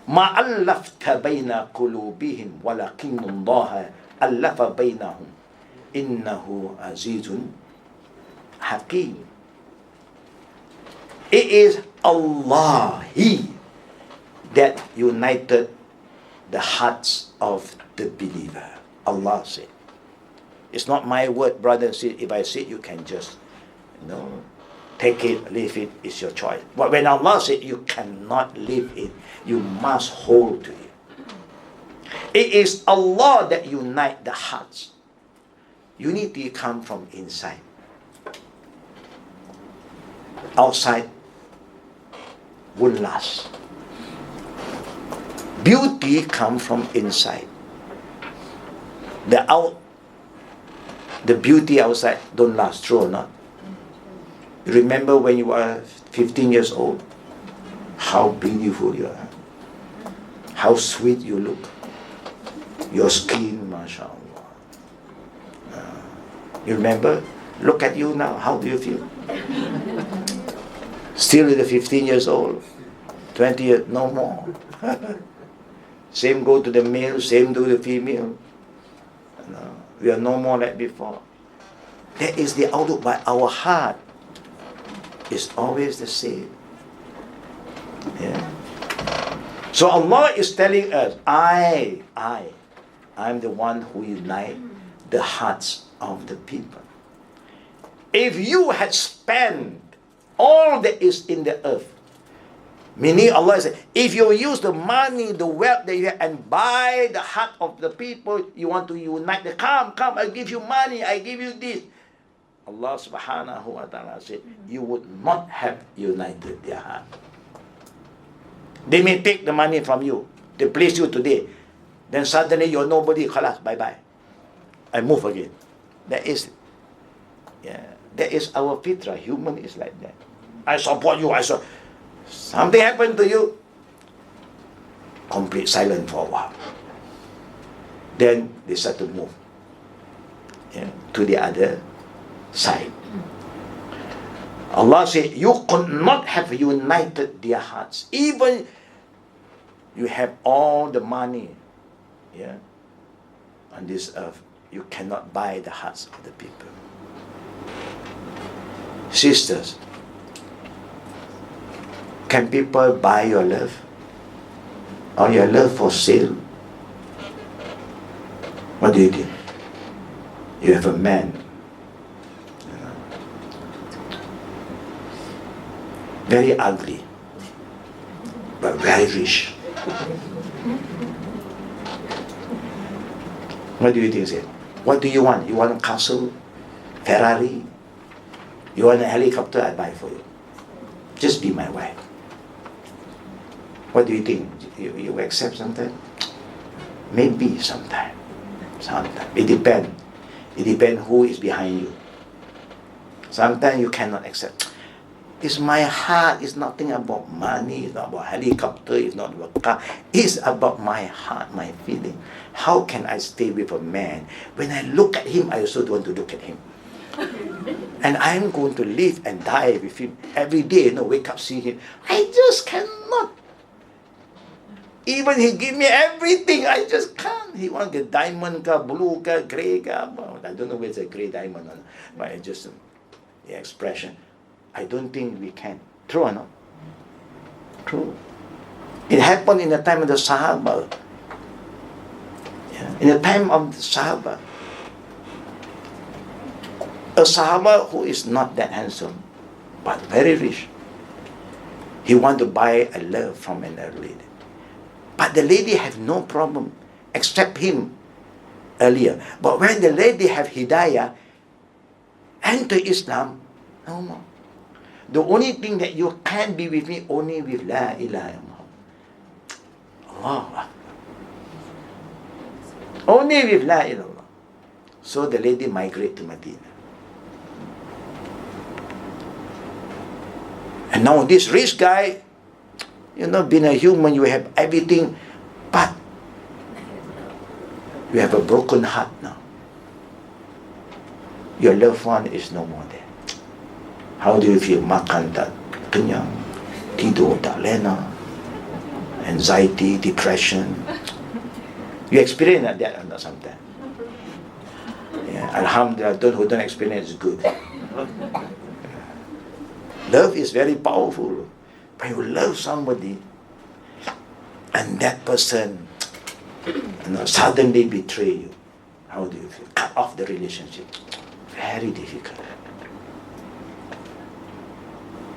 مَا أَلَّفْتَ بَيْنَ قُلُوبِهِمْ وَلَكِنَّ اللَّهَ أَلَّفَ بَيْنَهُمْ إِنَّهُ عَزِيزٌ حَكِيمٌ. It is Allah, He, that united the hearts of the believer. Allah said. It's not my word, brother and sister. If I say it, you can just, take it, leave it. It's your choice. But when Allah said you cannot leave it, you must hold to it. It is Allah that unite the hearts. Unity comes from inside. Outside won't last. Beauty comes from inside. The beauty outside don't last, true or not? Remember when you were 15 years old, how beautiful you are, how sweet you look, your skin, mashallah. You remember? Look at you now, how do you feel? Still the 15 years old, 20 years, no more. Same go to the male, same to the female. We are no more like before. That is the outlook, but our heart is always the same. Yeah. So Allah is telling us, I'm the one who unite the hearts of the people. If you had spent all that is in the earth, meaning Allah said, if you use the money, the wealth that you have, and buy the heart of the people, you want to unite them. Come, I give you money, I give you this. Allah subhanahu wa ta'ala said, you would not have united their heart. They may take the money from you. They place you today. Then suddenly you're nobody, khalas, bye-bye. I move again. That is our fitrah. Human is like that. I support you, something happened to you, complete silence for a while. Then they start to move to the other side. Allah said, you could not have united their hearts. Even you have all the money on this earth, you cannot buy the hearts of the people. Sisters, can people buy your love? Or your love for sale? What do you think? You have a man, very ugly, but very rich. What do you think, sir? What do you want? You want a castle? Ferrari? You want a helicopter? I buy for you. Just be my wife. What do you think? You accept sometime? Maybe sometime. It depends. It depends who is behind you. Sometimes you cannot accept. It's my heart. It's nothing about money. It's not about helicopter. It's not about car. It's about my heart, my feeling. How can I stay with a man? When I look at him, I also don't want to look at him. And I'm going to live and die with him every day. Wake up, see him. I just cannot. Even he give me everything, I just can't. He want the diamond, blue, grey. I don't know where it's a grey diamond, but it's just the expression. I don't think we can. True or not? True. It happened in the time of the Sahaba. Yeah. In the time of the Sahaba. A Sahaba who is not that handsome, but very rich. He want to buy a love from another lady. But the lady have no problem, except him earlier. But when the lady have hidayah, enter Islam, no more. The only thing that you can be with me only with La ilaha illallah. Allah. Only with La ilaha illallah. So the lady migrate to Medina. And now this rich guy, being a human, you have everything, but you have a broken heart now. Your loved one is no more there. How do you feel? Makan tak kenyang, tidur tak lena, anxiety, depression. You experience that or not sometimes? Yeah, Alhamdulillah, those who don't experience is good. Love is very powerful. When you love somebody, and that person suddenly betray you, how do you feel? Cut off the relationship. Very difficult.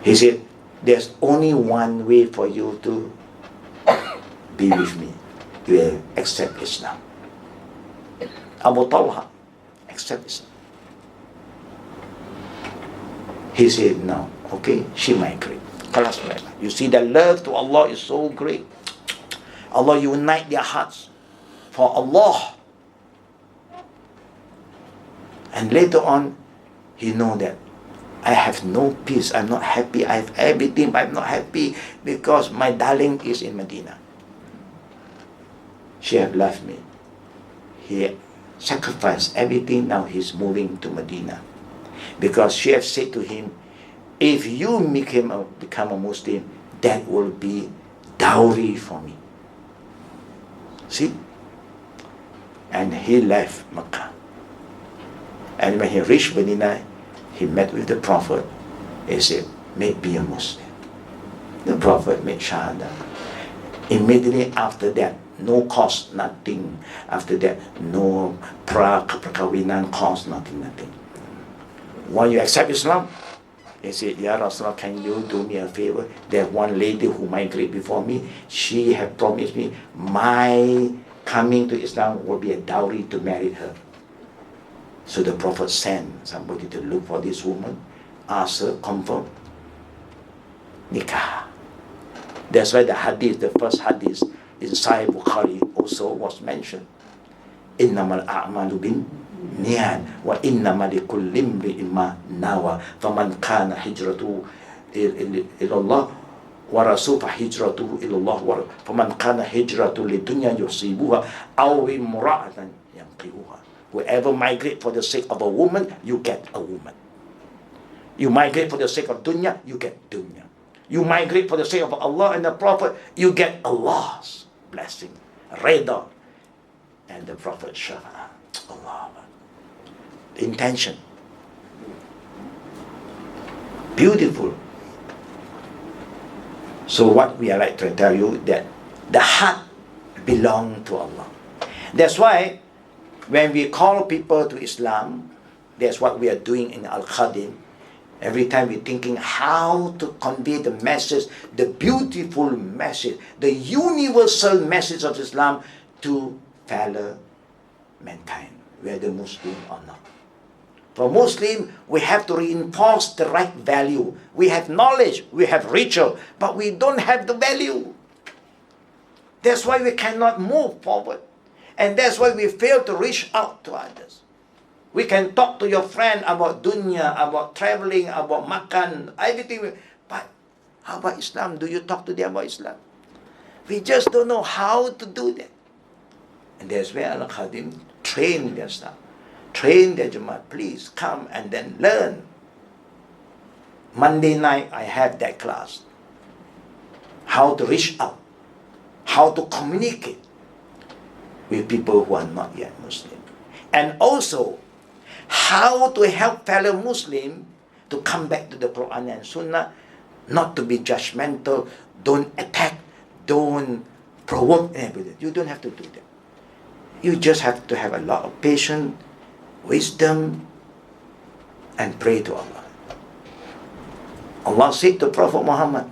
He said, there's only one way for you to be with me. You will accept Islam. Abu Talha, accept Islam. He said, no. Okay, she migrate. Kelas-kelas. You see, the love to Allah is so great. Allah unite their hearts for Allah. And later on, he know that I have no peace. I'm not happy. I have everything, but I'm not happy because my darling is in Medina. She have left me. He sacrificed everything. Now he's moving to Medina. Because she have said to him, if you become a Muslim, that will be dowry for me. See? And he left Mecca. And when he reached Medina, he met with the Prophet. He said, make me a Muslim. The Prophet made Shahada. Immediately after that, no cost, nothing. After that, no perkawinan cost, nothing. When you accept Islam, he said, Ya Rasulullah, can you do me a favor? There's one lady who migrated before me. She had promised me my coming to Islam will be a dowry to marry her. So the Prophet sent somebody to look for this woman, ask her, confirm, nikah. That's why the hadith, the first hadith in Sahih Bukhari also was mentioned. Innamal a'malu bin niyat wa innama likulli imri'in ma nawa faman kana hijratuhu ila Allah wa rasul fa hijratuhu ila Allah wa faman kana hijratuhu lidunya yusibuha aw imra'atan yanqihuha. Whoever migrate for the sake of a woman, you get a woman. You migrate for the sake of dunya, you get dunya. You migrate for the sake of Allah and the Prophet, you get Allah's blessing, reda, and the Prophet shafa'a. Allah. The intention. Beautiful. So what we are like to tell you, that the heart belongs to Allah. That's why when we call people to Islam, that's what we are doing in Al-Khadim. Every time we're thinking how to convey the message, the beautiful message, the universal message of Islam to fellow mankind, whether Muslim or not. For Muslim, we have to reinforce the right value. We have knowledge, we have ritual, but we don't have the value. That's why we cannot move forward. And that's why we fail to reach out to others. We can talk to your friend about dunya, about traveling, about makan, everything. How about Islam? Do you talk to them about Islam? We just don't know how to do that. And that's where Al-Khadim train their staff, train their Jamaat. Please come and then learn. Monday night, I have that class. How to reach out, how to communicate with people who are not yet Muslim. And also, how to help fellow Muslim to come back to the Quran and Sunnah, not to be judgmental, don't attack, don't provoke anybody. You don't have to do that. You just have to have a lot of patience, wisdom, and pray to Allah. Allah said to Prophet Muhammad,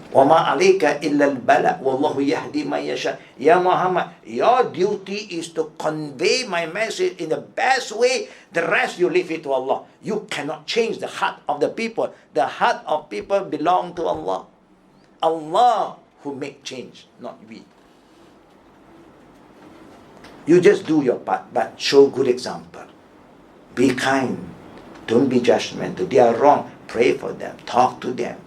وَمَا عَلَيْكَ إِلَّا الْبَلَغُ وَاللَّهُ يَهْدِي مَن يَشَاءُ. Ya Muhammad, your duty is to convey my message in the best way. The rest you leave it to Allah. You cannot change the heart of the people. The heart of people belong to Allah. Allah who make change, not we. You just do your part, but show good example. Be kind. Don't be judgmental. They are wrong. Pray for them. Talk to them.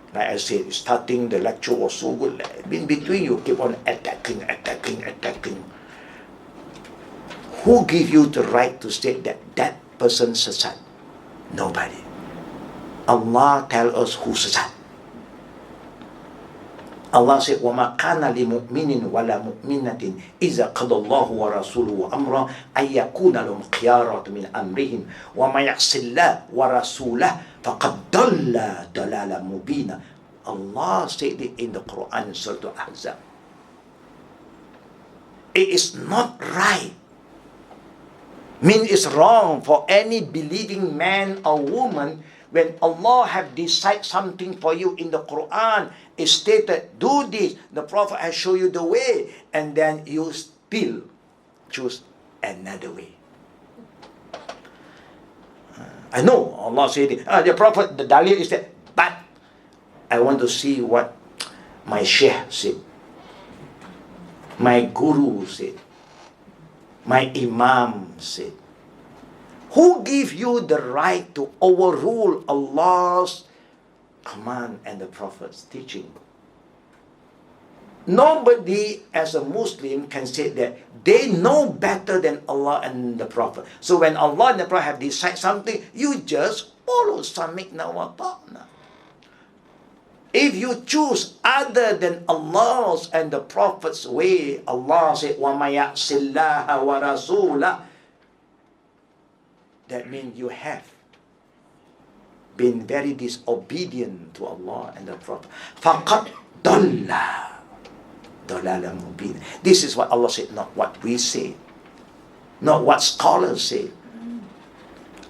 Like I said, starting the lecture was so good. In between, you keep on attacking. Who give you the right to say that that person sesat? Nobody. Allah tell us who sesat. Allah said, وَمَا كَانَ لِمُؤْمِنٍ وَلَا مُؤْمِنَةٍ إِذَا قَضَى اللَّهُ وَرَسُولُهُ أَمْرًا أَن يَكُونَ لَهُمْ خِيَارَةٌ مِنْ أَمْرِهِمْ وَمَن يَعْصِ اللَّهَ وَرَسُولَهُ فَقَدْ ضَلَّ ضَلَالًا مُبِينًا. Allah said it in the Quran, Surah Ahzab. It is not right. It's wrong for any believing man or woman when Allah have decided something for you in the Quran. It stated, do this. The Prophet has shown you the way, and then you still choose another way. I know Allah said it. The Prophet, the dalil is that, but I want to see what my Sheikh said, my Guru said, my Imam said. Who give you the right to overrule Allah's command and the Prophet's teaching? Nobody as a Muslim can say that they know better than Allah and the Prophet. So when Allah and the Prophet have decided something, you just follow samikna wa ta'na. If you choose other than Allah's and the Prophet's way, Allah said, وَمَا يَعْصِ اللَّهَ وَرَسُولَهُ. That means you have been very disobedient to Allah and the Prophet. فَقَدْ ضَلَّ ضَلَالًا مُبِينًا. This is what Allah said, not what we say, not what scholars say.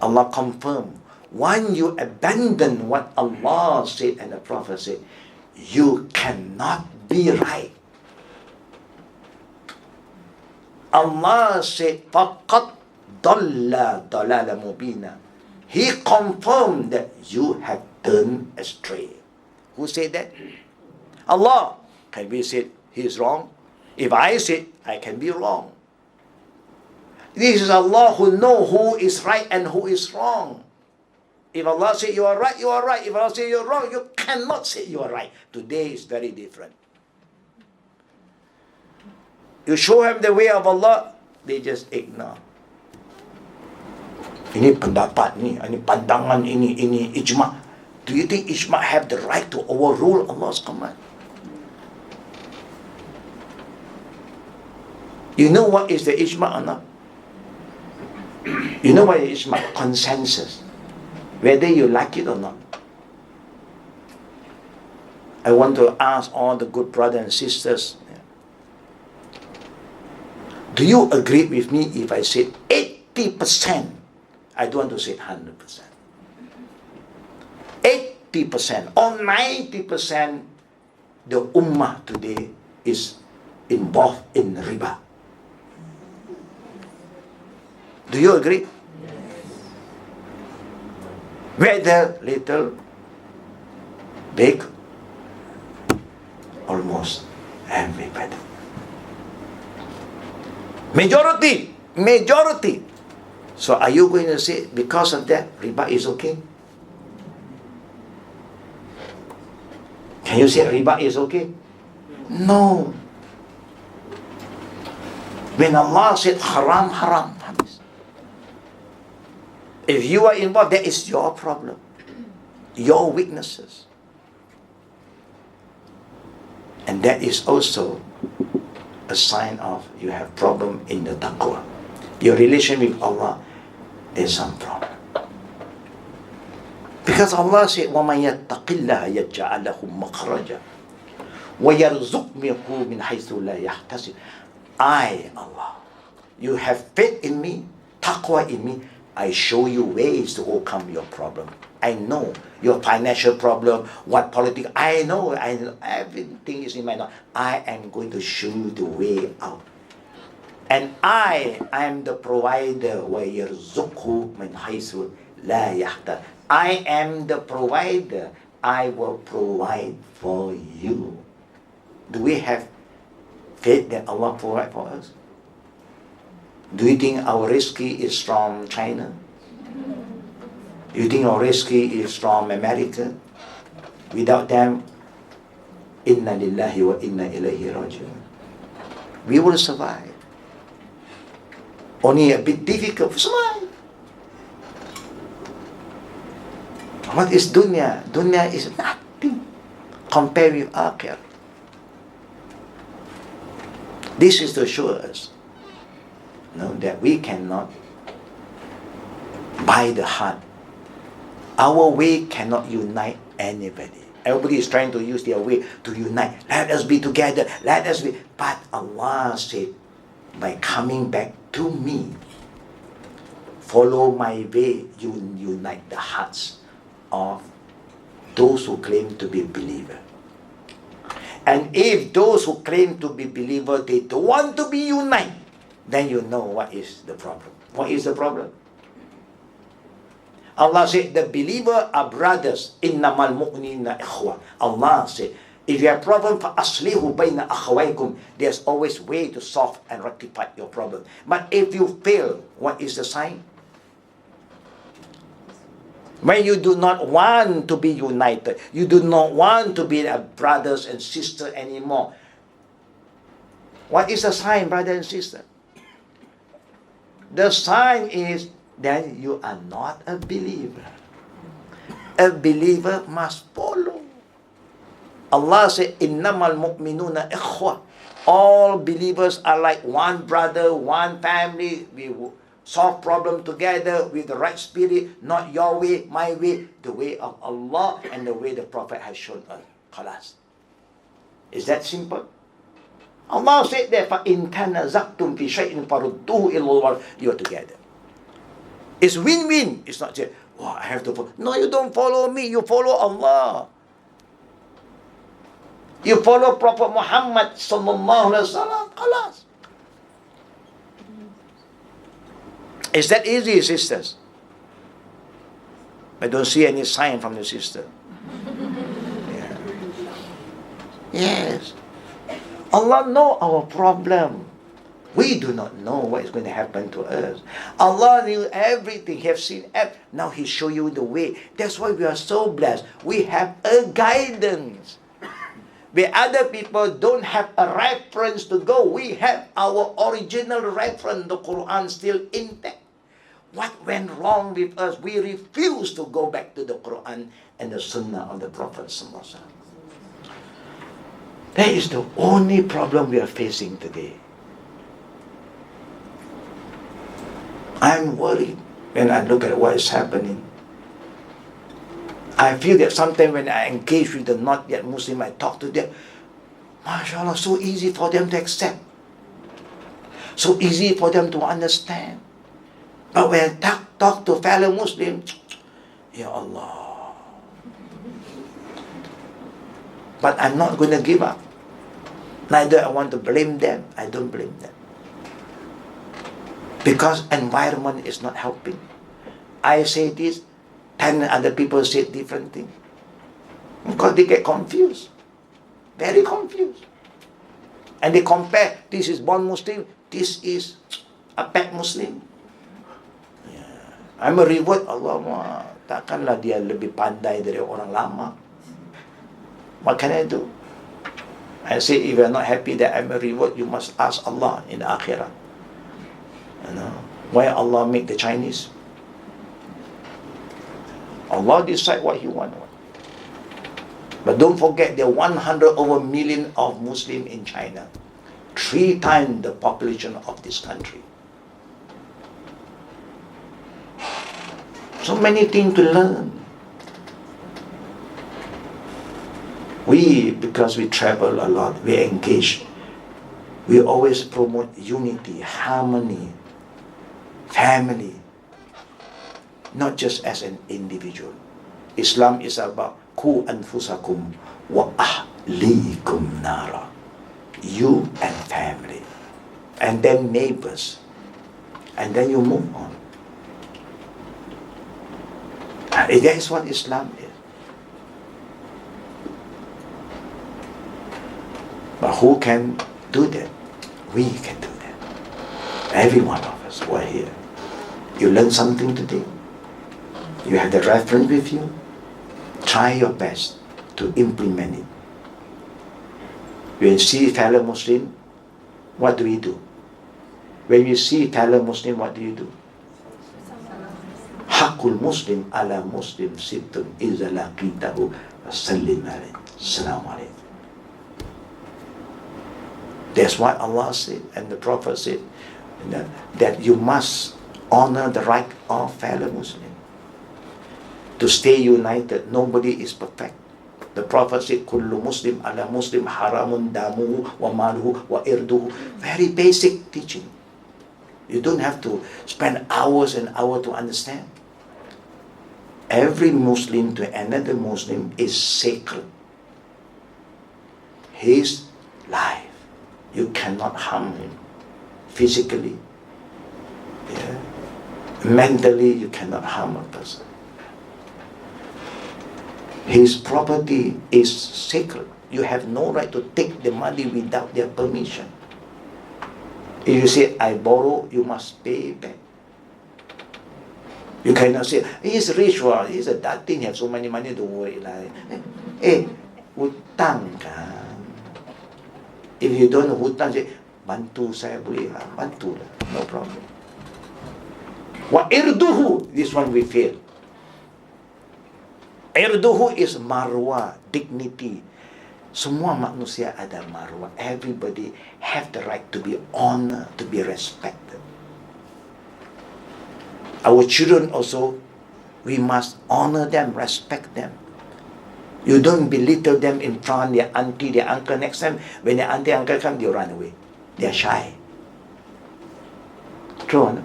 Allah confirmed. When you abandon what Allah said and the Prophet said, you cannot be right. Allah said, فَقَدْ ضَلَّ ضَلَالًا مُبِينًا. He confirmed that you have turned astray. Who said that? Allah. Can we say He is wrong? If I say, I can be wrong. This is Allah who knows who is right and who is wrong. If Allah say you are right, you are right. If Allah say you are wrong, you cannot say you are right. Today is very different. You show them the way of Allah, they just ignore. Ini pendapat ni, ini pandangan ini ijma'. Do you think ijma' have the right to overrule Allah's command? You know what is the ijma' or not? You know what is ijma'? Consensus. Whether you like it or not. I want to ask all the good brothers and sisters, do you agree with me if I say 80%? I don't want to say 100%. 80% or 90% the ummah today is involved in riba. Do you agree? Whether little, big, almost everybody. Majority. So are you going to say because of that riba is okay? You say riba is okay? No. When Allah said haram, haram. If you are involved, that is your problem. Your weaknesses. And that is also a sign of you have problem in the taqwa. Your relation with Allah, there's some problem. Because Allah said, وَمَنْ يَتَّقِ اللَّهَ يَجْعَلْ لَهُ مَخْرَجًا وَيَرْزُقْ مِنْهُ حَيْثُ لَا يَحْتَسِبُ. I, Allah, you have faith in me, taqwa in me, I show you ways to overcome your problem. I know your financial problem, what politics, I know, everything is in my mind. I am going to show you the way out. And I am the provider. وَيَرْزُقْهُ مِنْ حَيْثُ لَا يَحْتَسِبُ. I am the provider. I will provide for you. Do we have faith that Allah provide for us? Do you think our rescue is from China? Do you think our rescue is from America? Without them, inna lillahi wa inna ilayhi raji'un. We will survive. Only a bit difficult to survive. What is dunya? Dunya is nothing compared with akhirah. This is to show us that we cannot buy the heart. Our way cannot unite anybody. Everybody is trying to use their way to unite. Let us be together. Let us be. But Allah said, by coming back to me, follow my way, you unite the hearts of those who claim to be believer. And if those who claim to be believer, they don't want to be united, then you know what is the problem. What is the problem? Allah said, the believer are brothers. Innamal mu'minina ikhwa. Allah said, if you have problem, فَأَصْلِحُ بَيْنَ أَخَوَيْكُمْ. There's always way to solve and rectify your problem. But if you fail, what is the sign? When you do not want to be united, you do not want to be a brothers and sisters anymore. What is the sign, brother and sister? The sign is that you are not a believer. A believer must follow. Allah said, innamal mu'minuna ikhwa. All believers are like one brother, one family. We will solve problem together with the right spirit, not your way, my way, the way of Allah and the way the Prophet has shown us. Khalas. Is that simple? Allah said that فَإِن تَنَزَعْتُمْ فِي شَيْءٍ فَرُدُّوهُ إِلَى اللَّهِ. You are together. It's win-win. It's not just, oh, I have to follow. No, you don't follow me. You follow Allah. You follow Prophet Muhammad sallallahu alaihi wasallam. Khalas. Is that easy, sisters? I don't see any sign from the sister. Yeah. Yes. Allah knows our problem. We do not know what is going to happen to us. Allah knew everything. He has seen everything. Now He show you the way. That's why we are so blessed. We have a guidance. Where other people don't have a reference to go, we have our original reference, the Quran still intact. What went wrong with us? We refuse to go back to the Quran and the Sunnah of the Prophet. That is the only problem we are facing today. I'm worried when I look at what is happening. I feel that sometimes when I engage with the not yet Muslim, I talk to them, mashallah, so easy for them to accept. So easy for them to understand. But when I talk to fellow Muslims, Ya Allah. But I'm not going to give up. Neither I want to blame them. I don't blame them. Because environment is not helping. I say this, 10 other people say different things. Because they get confused. Very confused. And they compare, this is born Muslim, this is a pet Muslim. Yeah. I'm a reward, Allah, takkanlah dia lebih pandai dari orang lama. What can I do? I say, if you're not happy that I'm a reward, you must ask Allah in the akhirah. You know, why Allah make the Chinese? Allah decide what He want. But don't forget, there are 100 over million of Muslims in China, 3 times the population of this country. So many things to learn. We, because we travel a lot, we engage, we always promote unity, harmony, family, not just as an individual. Islam is about ku anfusakum wa ahlikum nara, you and family, and then neighbors, and then you move on. That is what Islam is. But who can do that? We can do that. Every one of us who are here. You learn something today. You have the reference with you. Try your best to implement it. When you see fellow Muslim, what do we do? When you see fellow Muslim, what do you do? Hakul Muslim ala Muslim sittun iza laqitahu sallim alayhi. Assalamu alaikum. That's what Allah said, and the Prophet said, that you must honor the right of fellow Muslim. To stay united, nobody is perfect. The Prophet said, Kullu Muslim ala Muslim haramun damuhu wa maluhu wa irduhu. Very basic teaching. You don't have to spend hours and hours to understand. Every Muslim to another Muslim is sacred. His life. You cannot harm him physically. Yeah. Mentally, you cannot harm a person. His property is sacred. You have no right to take the money without their permission. If you say, I borrow, you must pay back. You cannot say, he's rich, he's a datin, have so many money, don't worry. Utang ka. If you don't know hutang, say, bantu saya boleh lah, bantu lah, no problem. Wa irduhu, this one we fail. Irduhu is marwah, dignity. Semua manusia ada marwah. Everybody have the right to be honored, to be respected. Our children also, we must honor them, respect them. You don't belittle them in front of their auntie, their uncle. Next time, when their auntie, uncle come, they run away. They are shy. True, no?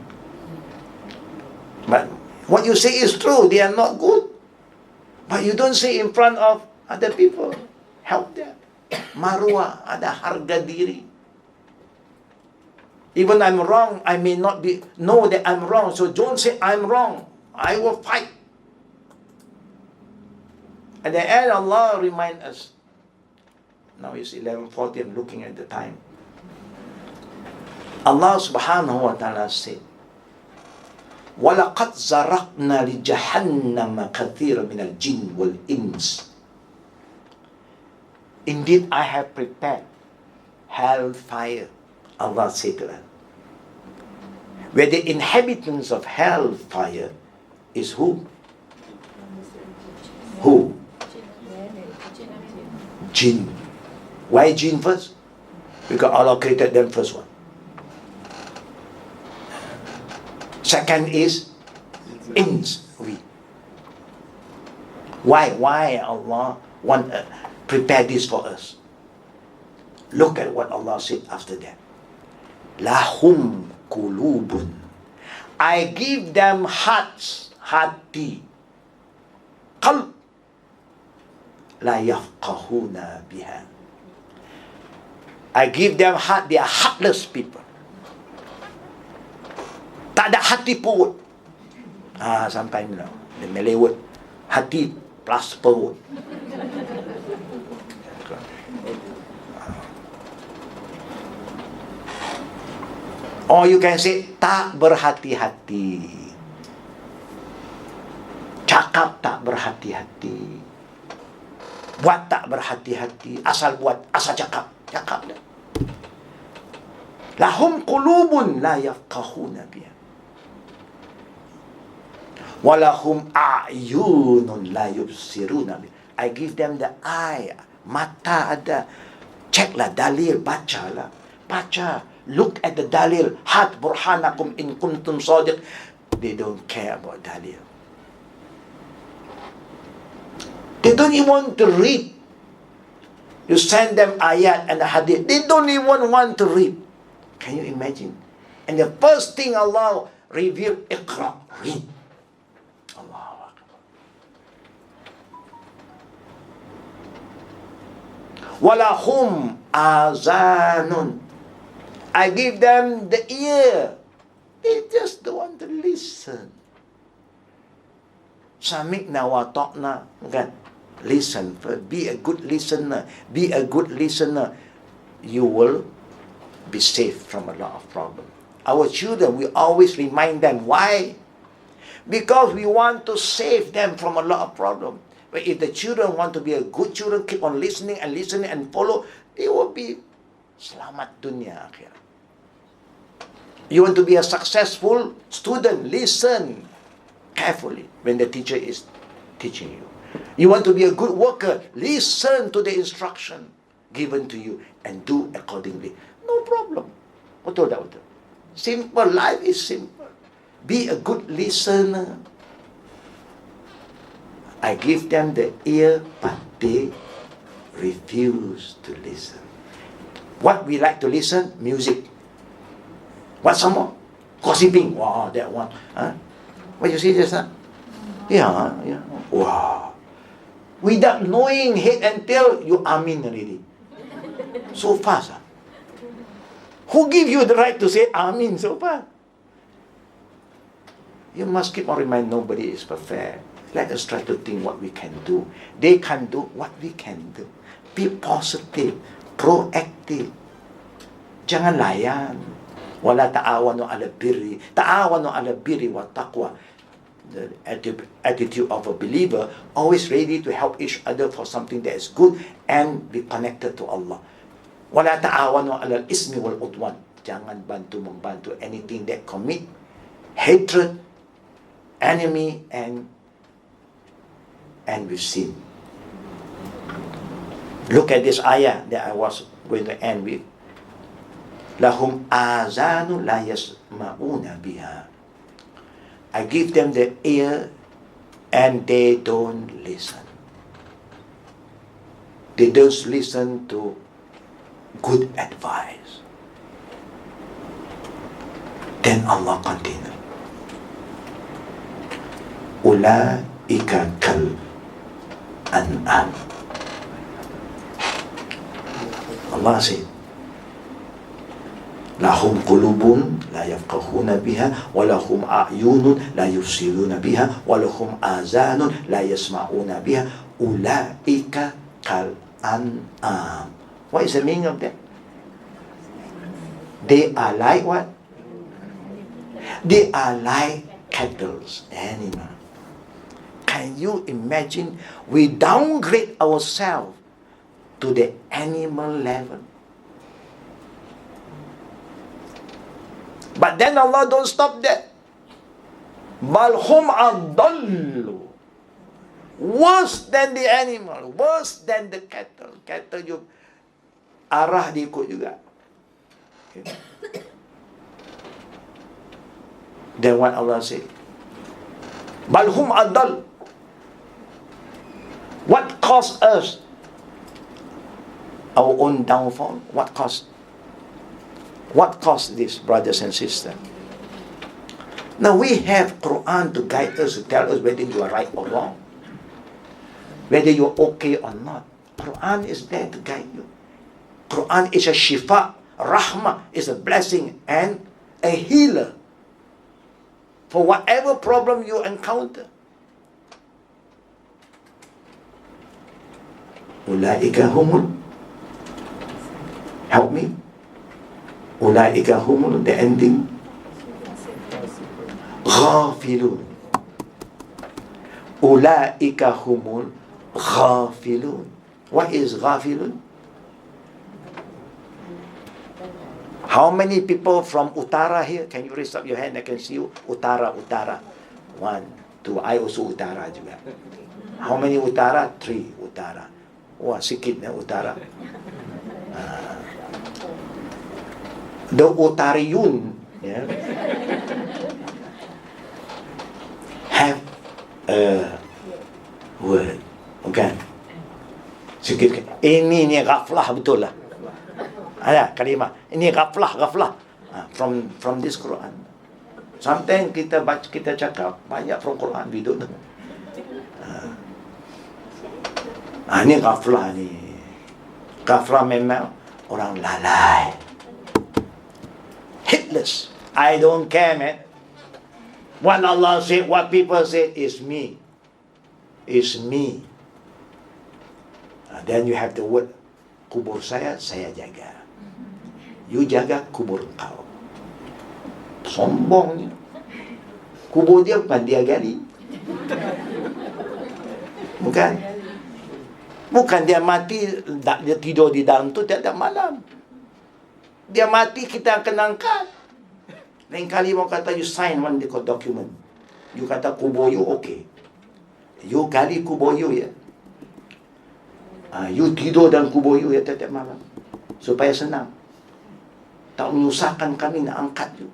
But what you say is true. They are not good. But you don't say in front of other people. Help them. Marwah, ada harga diri. Even I'm wrong, I may not know that I'm wrong. So don't say I'm wrong. I will fight. At the end, Allah remind us. Now it's 11:40, I'm looking at the time. Allah subhanahu wa ta'ala said, وَلَقَدْ زَرَقْنَا لِجَهَنَّمَ كَثِيرًا مِنَ الْجِنِّ وَالْإِنسِ. Indeed, I have prepared hellfire, Allah said to us. Where the inhabitants of hellfire is who? Who? Jinn. Why jinn first? Because Allah created them first one. Second is ins. We. Why Allah want prepare this for us? Look at what Allah said after that. Lahum kulubun. I give them hearts, hati. Qalb. La yafqahuna biha. I give them heart, they are heartless people. Tak ada hati perut. Sometimes you know, the Malay word, hati plus perut. Or you can say, tak berhati-hati. Cakap tak berhati-hati. Buat tak berhati-hati, asal buat, asal cakap dah. Lahum qulubun la yafqahuna biha. Walahum a'yunun la yubsiruna biha. I give them the eye, mata ada. Ceklah dalil, bacalah. Baca. Look at the dalil. Hat burhanakum in kuntum sadiq. They don't care about dalil. They don't even want to read. You send them ayat and hadith. They don't even want to read. Can you imagine? And the first thing Allah revealed, Iqra, read. Allahu Akbar. Walahum azanun. I give them the ear. They just don't want to listen. Sami'na wa ta'na. Kan? Listen. Be a good listener. Be a good listener. You will be safe from a lot of problems. Our children, we always remind them. Why? Because we want to save them from a lot of problems. But if the children want to be a good children, keep on listening and listening and follow, they will be selamat dunia akhirat. You want to be a successful student, listen carefully when the teacher is teaching you. You want to be a good worker, listen to the instruction given to you and do accordingly. No problem. Betul tak betul? Simple. Life is simple. Be a good listener. I give them the ear, but they refuse to listen. What we like to listen? Music. What some more? Gossiping. Wow, that one. Huh? What you see just now? Yeah. Wow. Without knowing head and tail, you amin already. So fast. Who give you the right to say amin so fast? You must keep on reminding nobody is perfect. Let us try to think what we can do. They can do what we can do. Be positive, proactive. Jangan layan. Wala ta'awanu ala birri. Ta'awanu ala birri wa taqwa. The attitude of a believer, always ready to help each other for something that is good and be connected to Allah. Wala ta'awanu ala ismi wal udwan. Jangan membantu anything that commit hatred, enemy, and with sin. Look at this ayah that I was going to end with. Lahum azanu la yasma'una biha. I give them the ear and they don't listen. They don't listen to good advice. Then Allah continues. Ulaika kal an'am. Allah said, lahum qulubun la yafqahuna biha wa lahum a'yunun la yubsiruna biha wa lahum azanun la yasma'una biha ulaika kal an'am. What is the meaning of that? They are like what? They are like cattle, animals. Can you imagine? We downgrade ourselves to the animal level. But then Allah don't stop that. Balhum adallu. Worse than the animal. Worse than the cattle. Cattle you arah dia ikut juga. Okay. Then what Allah said? Balhum adal. What caused us our own downfall? What caused this, brothers and sisters? Now we have Quran to guide us, to tell us whether you are right or wrong, whether you're okay or not. Quran is there to guide you. Quran is a shifa, rahmah is a blessing and a healer for whatever problem you encounter. Ulaika humul, help me. Ulaika humul, the ending. Ghafilun. Ulaika humul ghafilun. What is ghafilun? How many people from Utara here? Can you raise up your hand? I can see you. Utara. 1, 2. I also Utara juga. How many Utara? 3 Utara. Wah, sikit na Utara. The Utariyun, yeah, have a word. Okay. Sikit. Ini ni ghaflah betul lah. Ada kalimah. Ini ghaflah. From this Quran. Sometimes kita cakap banyak from Quran, we don't know. Ini ghaflah ni. Ghaflah memang orang lalai. Heedless. I don't care, man. What Allah said, what people said is me. Is me. Then you have the word, kubur saya jaga. You jaga kubur kau. Sombongnya. Kubur dia bukan dia gali. Bukan dia mati, dia tidur di dalam tu tiap-tiap malam. Dia mati, kita akan angkat. Lain kali mau kata you sign one document. You kata kubur you okay. You gali kubur you ya. You tidur dalam kubur you ya tiap-tiap malam. Supaya senang. Tak menyusahkan kami nak angkat you.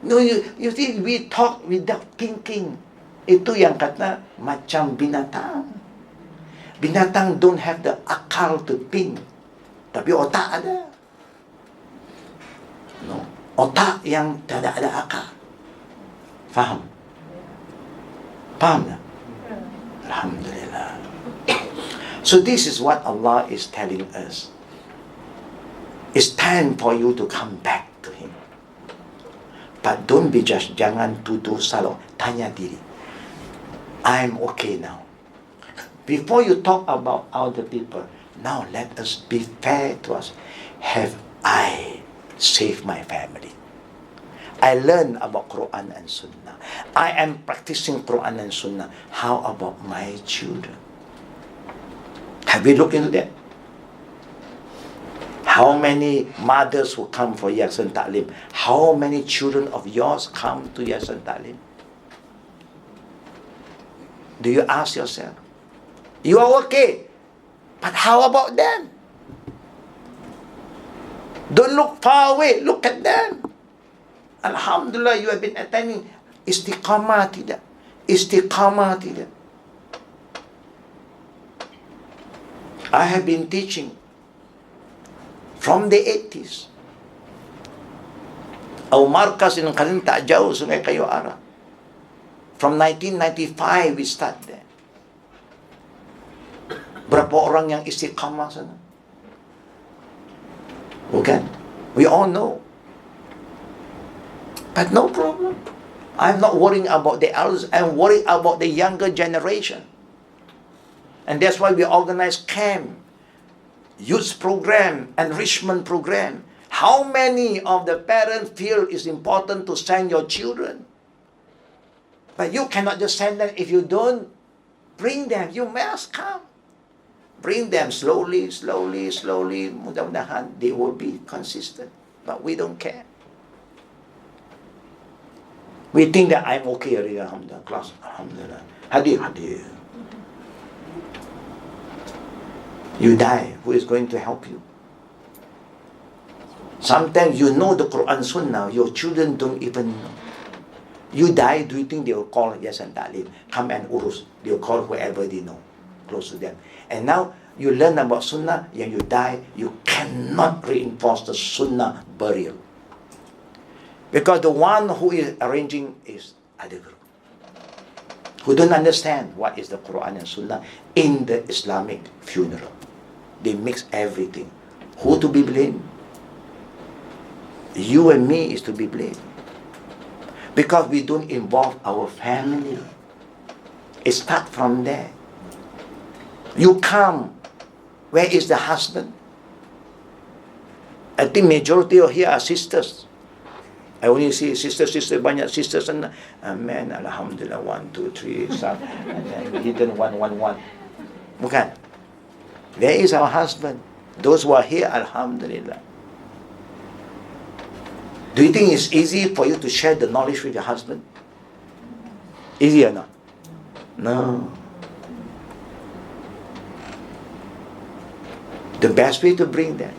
No, you see, we talk without thinking. Itu yang kata macam binatang. Binatang don't have the akal to think. Tapi otak ada. No. Otak yang tidak ada akal. Faham? Faham tak? Alhamdulillah. So this is what Allah is telling us. It's time for you to come back to Him. But don't be just, jangan tuduh salah. Tanya diri. I'm okay now. Before you talk about other people, now let us be fair to us. Have I saved my family? I learned about Quran and Sunnah. I am practicing Quran and Sunnah. How about my children? Have we looked into that? How many mothers who come for Yayasan Ta'lim? How many children of yours come to Yayasan Ta'lim? Do you ask yourself? You are okay, but how about them? Don't look far away, look at them. Alhamdulillah, you have been attending. Istiqamah tidak. I have been teaching from the 80s. Our markas in Kalim tak jauh Sungai Kayu Ara. From 1995 we start there. Berapa orang yang istiqamah sana? Bukan? We all know. But no problem. I'm not worrying about the elders. I'm worried about the younger generation. And that's why we organize camp, youth program, enrichment program. How many of the parents feel it's important to send your children? But you cannot just send them if you don't bring them. You must come. Bring them slowly. Mudah-mudahan they will be consistent. But we don't care. We think that I'm okay already, alhamdulillah. Class, alhamdulillah. Hadir. You die, who is going to help you? Sometimes you know the Quran Sunnah, your children don't even know. You die, do you think they will call Yayasan Ta'lim? Come and urus. They will call whoever they know, close to them. And now, you learn about Sunnah, when you die, you cannot reinforce the Sunnah burial. Because the one who is arranging is other group, who don't understand what is the Quran and Sunnah in the Islamic funeral. They mix everything. Who to be blamed? You and me is to be blamed. Because we don't involve our family. It starts from there. You come. Where is the husband? I think majority of here are sisters. I only see sisters, banyak sisters and man, alhamdulillah, 1, 2, 3, some, and then hidden 1. Bukan. There is our husband. Those who are here, Alhamdulillah. Do you think it's easy for you to share the knowledge with your husband? Easy or not? No. The best way to bring them.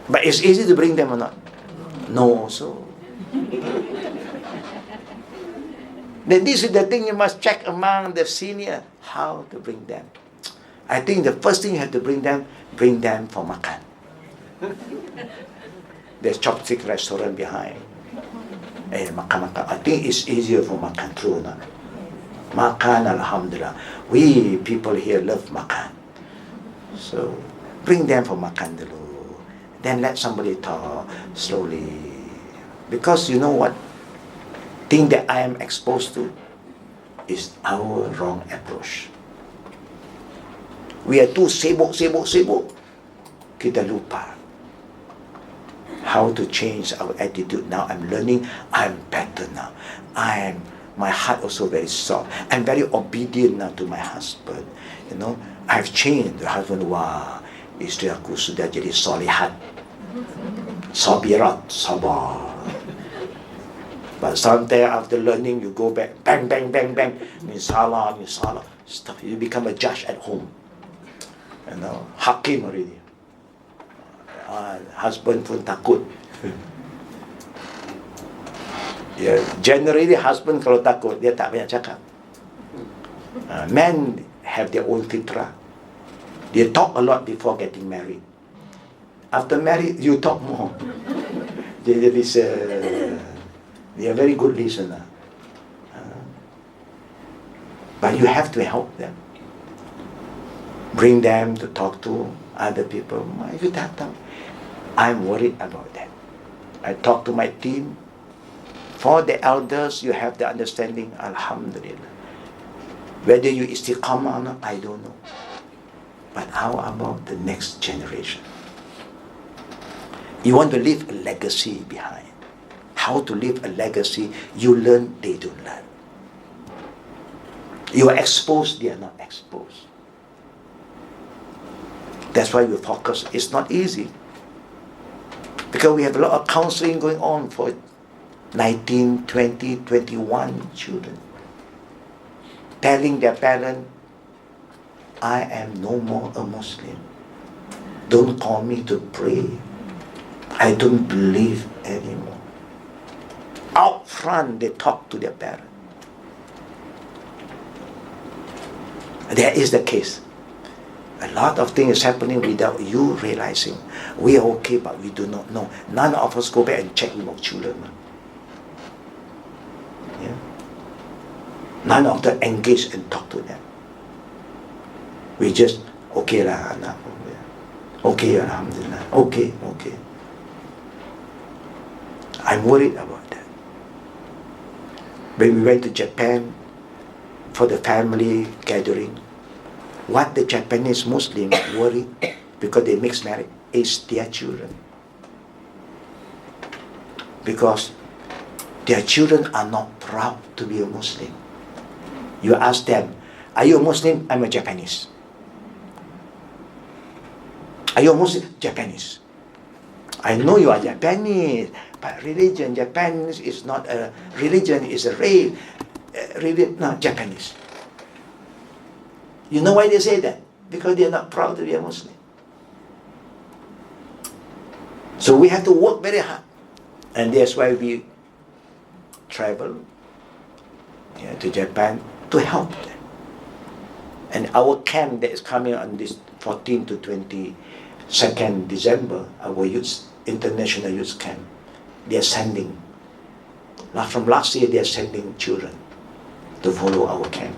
But it's easy to bring them or not? No also. Then this is the thing you must check among the senior, how to bring them. I think the first thing you have to bring them for makan. There's chopstick restaurant behind. Makan. I think it's easier for makan, true or not? Makan, Alhamdulillah. We people here love makan. So, bring them for makan dulu. Then let somebody talk slowly. Because you know what? Thing that I am exposed to is our wrong approach. We are too sibuk. Kita lupa how to change our attitude. Now I'm learning, I'm better now. My heart also very soft. I'm very obedient now to my husband. You know, I've changed. The husband, wah, isteri aku sudah jadi solihat. Sabirat, sabar. But sometimes after learning, you go back, bang. Means salah. Stuff. You become a judge at home. You know, hakim already. Husband pun takut. Generally husband kalau takut, dia tak banyak cakap. Men have their own fitrah. They talk a lot before getting married. After married, you talk more. They are very good listener. But you have to help them. Bring them to talk to other people. You datang. I'm worried about that. I talk to my team. For the elders, you have the understanding, Alhamdulillah. Whether you istiqamah or not, I don't know. But how about the next generation? You want to leave a legacy behind. How to leave a legacy? You learn, they don't learn. You are exposed, they are not exposed. That's why we focus. It's not easy. Because we have a lot of counseling going on for 19, 20, 21 children. Telling their parent, I am no more a Muslim. Don't call me to pray. I don't believe anymore. Out front, they talk to their parent. That is the case. A lot of things is happening without you realizing. We are okay, but we do not know. None of us go back and check with our children. Yeah? None of them engage and talk to them. We just, okay lah, anak. Okay, Alhamdulillah. Okay. I'm worried about that. When we went to Japan for the family gathering, what the Japanese Muslims worry because they mix marriage is their children. Because their children are not proud to be a Muslim. You ask them, are you a Muslim? I'm a Japanese. Are you a Muslim? Japanese. I know you are Japanese, but religion, Japanese is not a religion, is a race. No, Japanese. You know why they say that? Because they are not proud to be a Muslim. So we have to work very hard. And that's why we travel to Japan to help them. And our camp that is coming on this 14 to 22nd December, our youth, international youth camp, they are sending. From last year, they are sending children to follow our camp.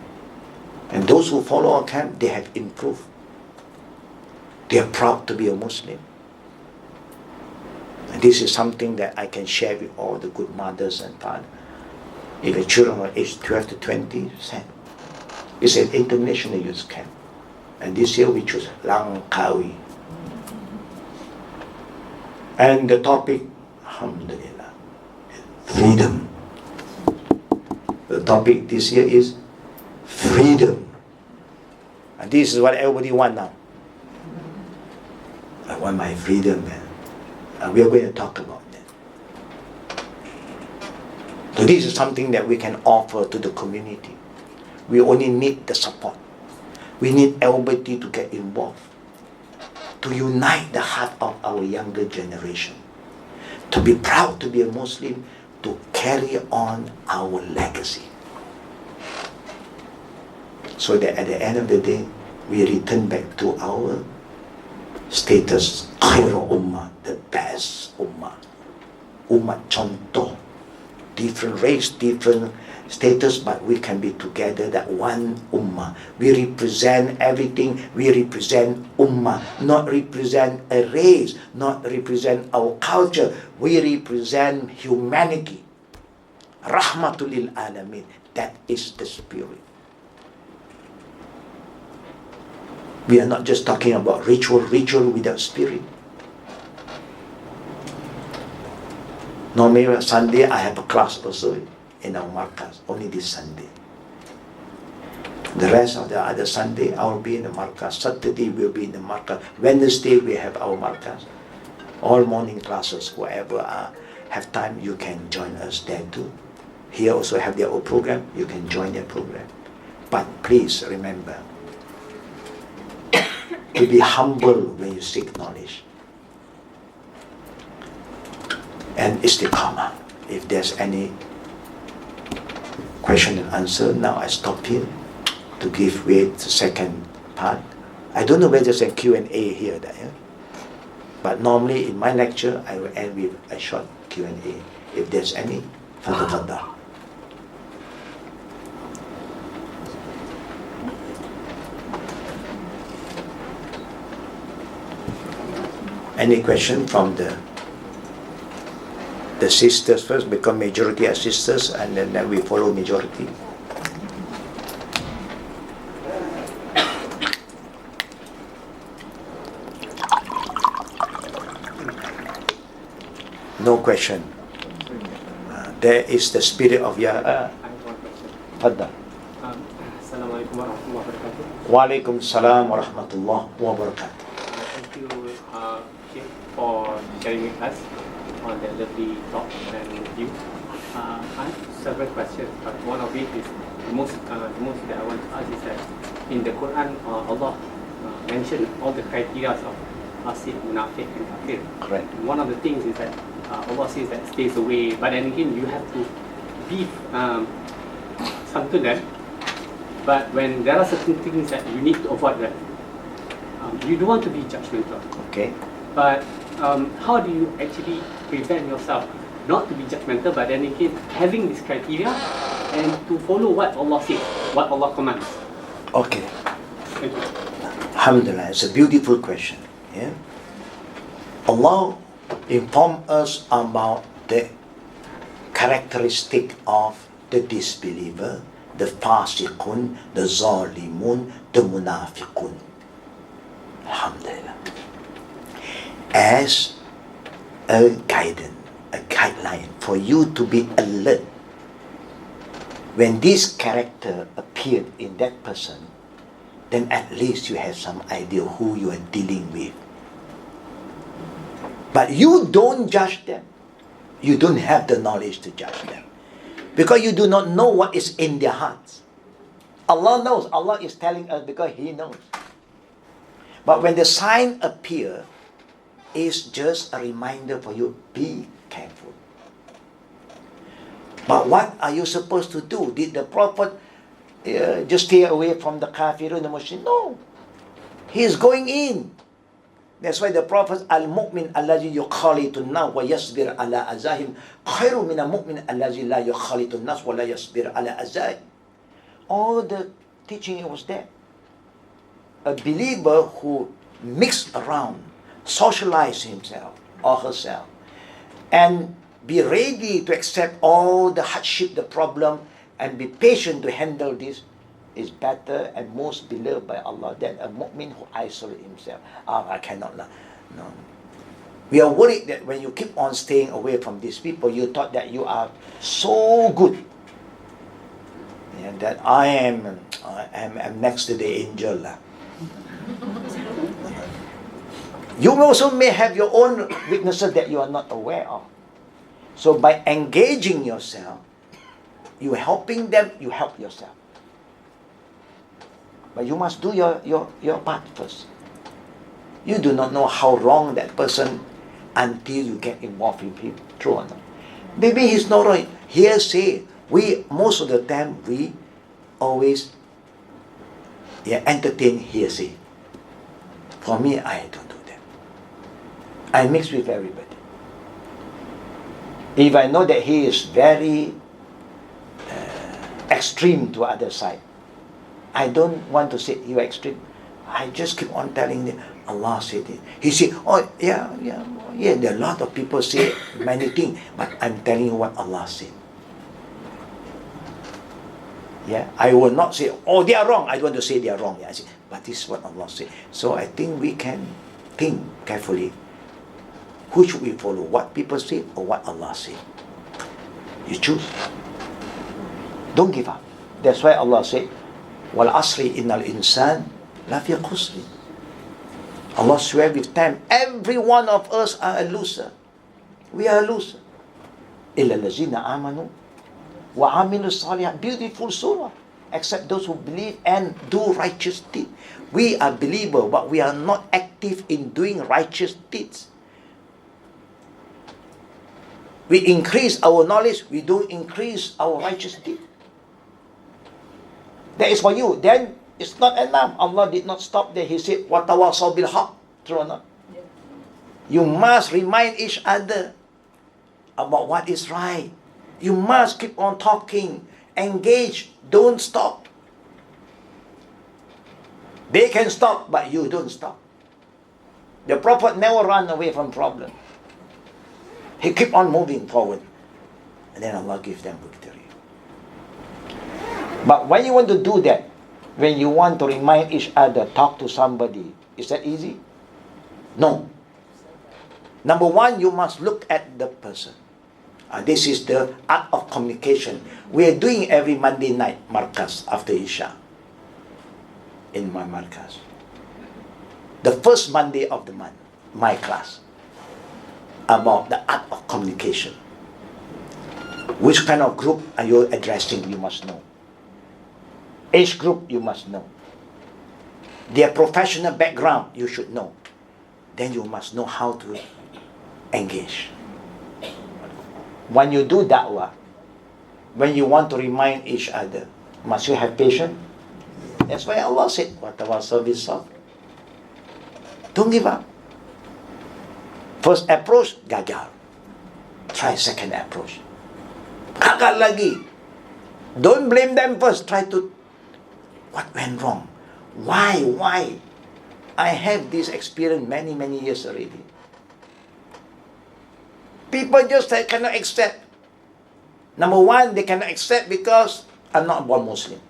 And those who follow our camp, they have improved. They are proud to be a Muslim. And this is something that I can share with all the good mothers and fathers. If the children are aged 12 to 20, send. It's an international youth camp. And this year we choose Langkawi. And the topic, Alhamdulillah, freedom. The topic this year is freedom. And this is what everybody wants now. I want my freedom, man. And we are going to talk about that. So this is something that we can offer to the community. We only need the support. We need everybody to get involved, to unite the heart of our younger generation, to be proud to be a Muslim, to carry on our legacy. So that at the end of the day, we return back to our status, khairu ummah, the best ummah. Ummah contoh, different race, different status, but we can be together, that one ummah. We represent everything. We represent ummah, not represent a race, not represent our culture. We represent humanity. Rahmatul lil alamin. That is the spirit. We are not just talking about ritual without spirit. Normally Sunday I have a class also in our markas, only this Sunday. The rest of the other Sunday I will be in the markas. Saturday we will be in the markas. Wednesday we have our markas. All morning classes. Whoever have time, you can join us there too. Here also have their own program. You can join their program. But please remember to be humble when you seek knowledge. And istiqamah. If there's any question and answer, now I stop here to give way to the second part. I don't know whether there's a Q&A here. But normally in my lecture, I will end with a short Q&A. If there's any, fadal. Any question from the sisters first, become majority as sisters, and then we follow majority. No question. There is the spirit of Fadda. Assalamualaikum warahmatullahi wabarakatuh. Waalaikumsalam warahmatullahi wabarakatuh. Thank you for sharing with us on the lovely talk and review. I have several questions, but one of it is the most that I want to ask is that in the Quran, Allah mentioned all the criteria of Asid, Munafiq and Kafir. Correct. One of the things is that Allah says that stays away, but then again you have to give some to them. But when there are certain things that you need to avoid them, you don't want to be judgmental. Okay. But how do you actually prevent yourself not to be judgmental, but then again having this criteria and to follow what Allah says, what Allah commands? Okay. Thank you. Alhamdulillah, it's a beautiful question. Yeah. Allah informed us about the characteristic of the disbeliever, the fasiqun, the zalimun, the munafiqun. Alhamdulillah. As a guidance, a guideline for you to be alert. When this character appeared in that person, then at least you have some idea who you are dealing with. But you don't judge them. You don't have the knowledge to judge them. Because you do not know what is in their hearts. Allah knows. Allah is telling us because He knows. But when the sign appear, it's just a reminder for you, be careful. But what are you supposed to do? Did the Prophet just stay away from the kafirun, the Muslim? No. He is going in. That's why the Prophet, al-mu'min allazi yukhalitun nas wa yasbir ala azahim khairu min al-mu'min allazi la yukhalitun nas wa la yasbir ala azahim. All the teaching was there. A believer who mixed around, socialize himself or herself, and be ready to accept all the hardship, the problem, and be patient to handle this, is better and most beloved by Allah than a mu'min who isolates himself. I cannot. No. We are worried that when you keep on staying away from these people, you thought that you are so good. Yeah, that I am next to the angel. You also may have your own weaknesses that you are not aware of. So by engaging yourself, you helping them, you help yourself. But you must do your part first. You do not know how wrong that person until you get involved with him. True or not? Maybe he's not right. Hearsay. Most of the time, we always entertain hearsay. For me, I don't do that. I mix with everybody. If I know that he is very extreme to other side, I don't want to say you extreme. I just keep on telling them, Allah said it. He said, oh, yeah, there are a lot of people say many things, but I'm telling you what Allah said. Yeah, I will not say, oh, they are wrong. I don't want to say they are wrong. Yeah, I say, but this is what Allah said. So I think we can think carefully. Who should we follow? What people say or what Allah said? You choose. Don't give up. That's why Allah said, Wal asri innal insan lafi khusri. Allah swear with time, every one of us are a loser. We are a loser. Illa lazina amanu wa amilu salihat. Beautiful surah. Except those who believe and do righteous deeds. We are believers, but we are not active in doing righteous deeds. We increase our knowledge, we don't increase our righteous deed. That is for you. Then it's not enough. Allah did not stop there. He said, وَتَوَاصَوْا بِالْحَقِّ. True or not? You must remind each other about what is right. You must keep on talking. Engage. Don't stop. They can stop, but you don't stop. The Prophet never ran away from problem. He kept on moving forward. And then Allah gives them victory. But when you want to do that, when you want to remind each other, talk to somebody, is that easy? No. Number one, you must look at the person. This is the art of communication. We are doing every Monday night, Markas, after Isha. In my Markas. The first Monday of the month, my class. About the art of communication. Which kind of group are you addressing? You must know. Age group, you must know. Their professional background, you should know. Then you must know how to engage. When you do dakwah, when you want to remind each other, must you have patience? That's why Allah said, whatever service of. Don't give up. First approach, gagal. Try second approach. Gagal lagi. Don't blame them first. Try to, what went wrong? Why? I have this experience many years already. People just cannot accept. Number one, they cannot accept because I'm not born Muslim.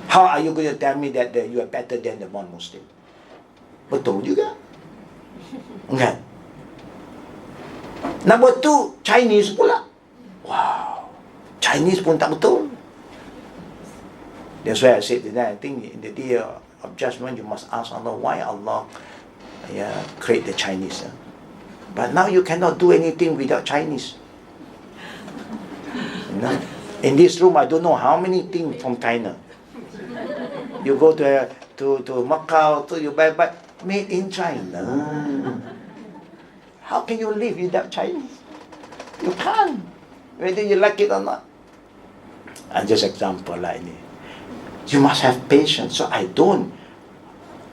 How are you going to tell me that you are better than the born Muslim? Betul juga. Enggak. Number two, Chinese pula. Wow. Chinese pun tak betul. That's why I said that I think in the day of judgment you must ask Allah why Allah create the Chinese. But now you cannot do anything without Chinese. You know? In this room I don't know how many things from China. You go to Macau, you buy made in China. How can you live without Chinese? You can't, whether you like it or not. And just example like this. You must have patience. So I don't.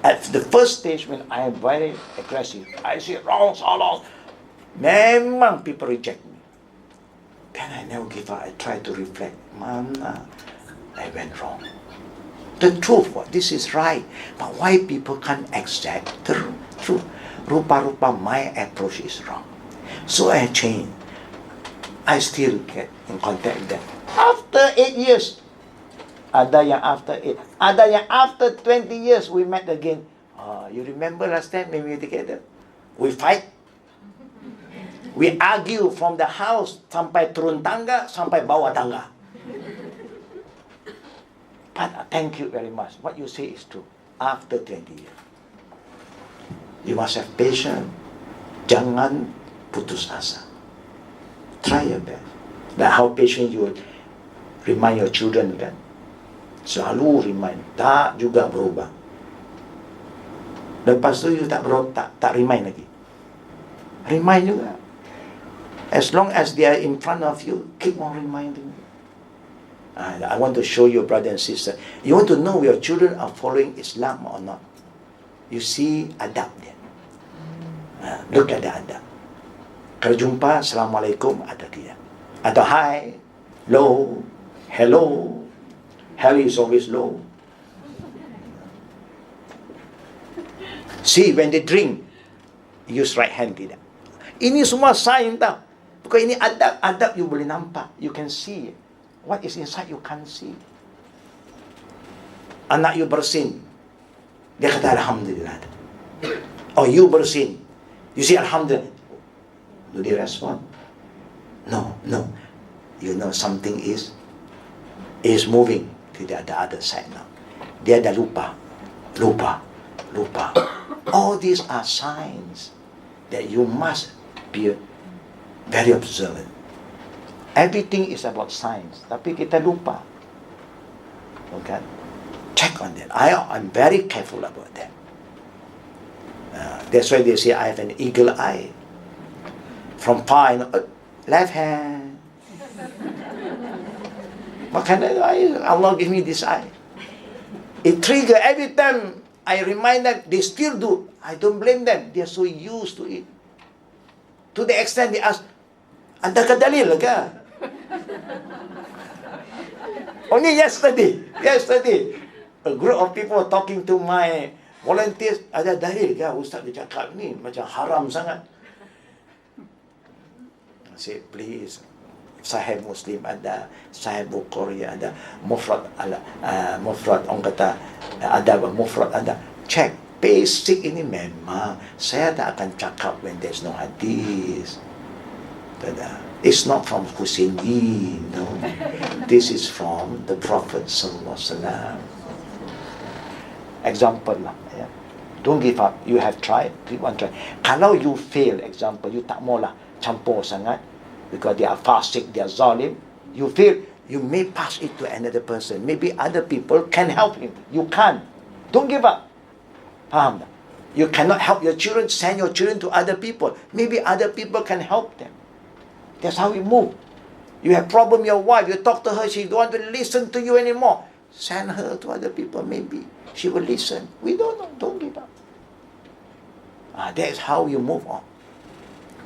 At the first stage when I am very aggressive, I say wrong, so wrong. Memang people reject me. Then I never give up. I try to reflect. Mana, I went wrong. The truth, this is right. But why people can't accept the truth? Rupa-rupa, my approach is wrong. So I change. I still get in contact with them. After 8 years, ada yang after 8, ada yang after 20 years we met again. You remember last time when we were together? We fight. We argue from the house sampai turun tangga, sampai bawah tangga. But thank you very much. What you say is true. After 20 years. You must have patience. Jangan putus asa. Try your best. Like how patient you remind your children kan. Selalu remind. Tak juga berubah. Lepas tu you tak remind lagi. Remind juga. As long as they are in front of you, keep on reminding. I want to show you, brother and sister. You want to know your children are following Islam or not. You see adab dia. Look at the adab. Kalau jumpa, Assalamualaikum, ada dia. Atau hi, low, hello. Harry is always low. See, when they drink, use right hand tidak. Ini semua sign tau. Because ini adab you boleh nampak. You can see. What is inside you can't see. Anak you bersin. Dia kata Alhamdulillah. Oh, you bersin. You say Alhamdulillah. Do they respond? No. You know something is moving. Tidak ada other side now. Dia dah lupa. All these are signs that you must be very observant. Everything is about science, tapi kita lupa. Okay? Check on that. I'm very careful about that. That's why they say I have an eagle eye. From far, left hand. What kind of eye? Allah give me this eye. It trigger every time I remind them, they still do. I don't blame them. They are so used to it. To the extent they ask, anda ka dalil ke? Only yesterday, a group of people talking to my volunteers, ada dalil ke? Ustaz dia cakap ni macam haram sangat. I say, please, Sahih Muslim ada, Sahih Bukhari ada, Mufrad orang kata ada, Mufrad ada. Check, basic ini memang saya tak akan cakap when there's no hadis. It's not from Husaini, no. This is from the Prophet Sallallahu Alaihi Wasallam. Example lah, ya. Don't give up. You have tried, keep on trying. Kalau you fail, example, you tak maulah campur sangat because they are fasik, they are zalim. You fail, you may pass it to another person. Maybe other people can help him. You can't. Don't give up. Faham tak? You cannot help your children, send your children to other people. Maybe other people can help them. That's how we move. You have problem with your wife, you talk to her, she don't want to listen to you anymore. Send her to other people, maybe she will listen. We don't know, don't give up. That's how you move on.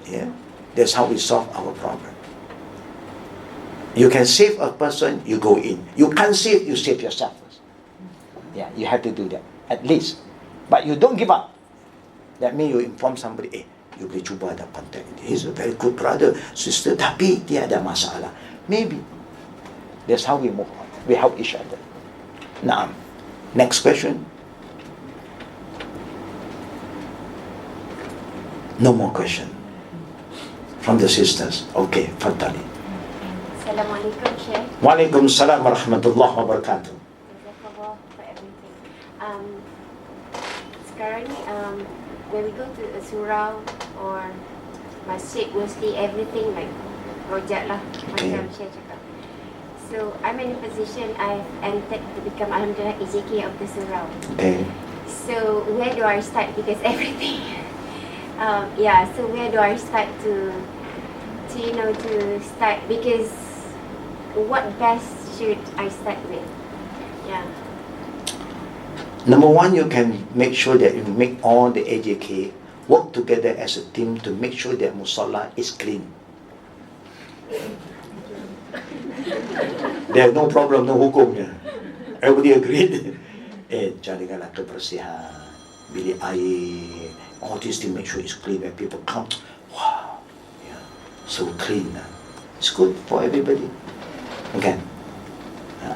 Yeah, that's how we solve our problem. You can save a person, you go in. You can't save, you save yourself first. Yeah, you have to do that, at least. But you don't give up. That means you inform somebody, you boleh cuba ada contact. He's a very good brother, sister, tapi dia ada masalah. Maybe. That's how we move on. We help each other. Now, next question. No more question. From the sisters. Okay, Fadali. Assalamualaikum, Syekh. Waalaikumsalam warahmatullahi wabarakatuh. Jazakallah for everything. Sekarang ni, when we go to a surau or masjid, mostly everything like rojak lah, macam Syekh cakap. So I'm in a position I've entered to become Alhamdulillah AJK of the surau. Okay. So where do I start? Because everything, so where do I start to start? Because what best should I start with? Yeah. Number one, you can make sure that you make all the AJK work together as a team to make sure that musalla is clean. There's no problem, no hukumnya. Everybody agreed. Jadikanlah kebersihan, bilik air, all these things, make sure it's clean. When people come, wow, yeah, so clean. It's good for everybody. Okay.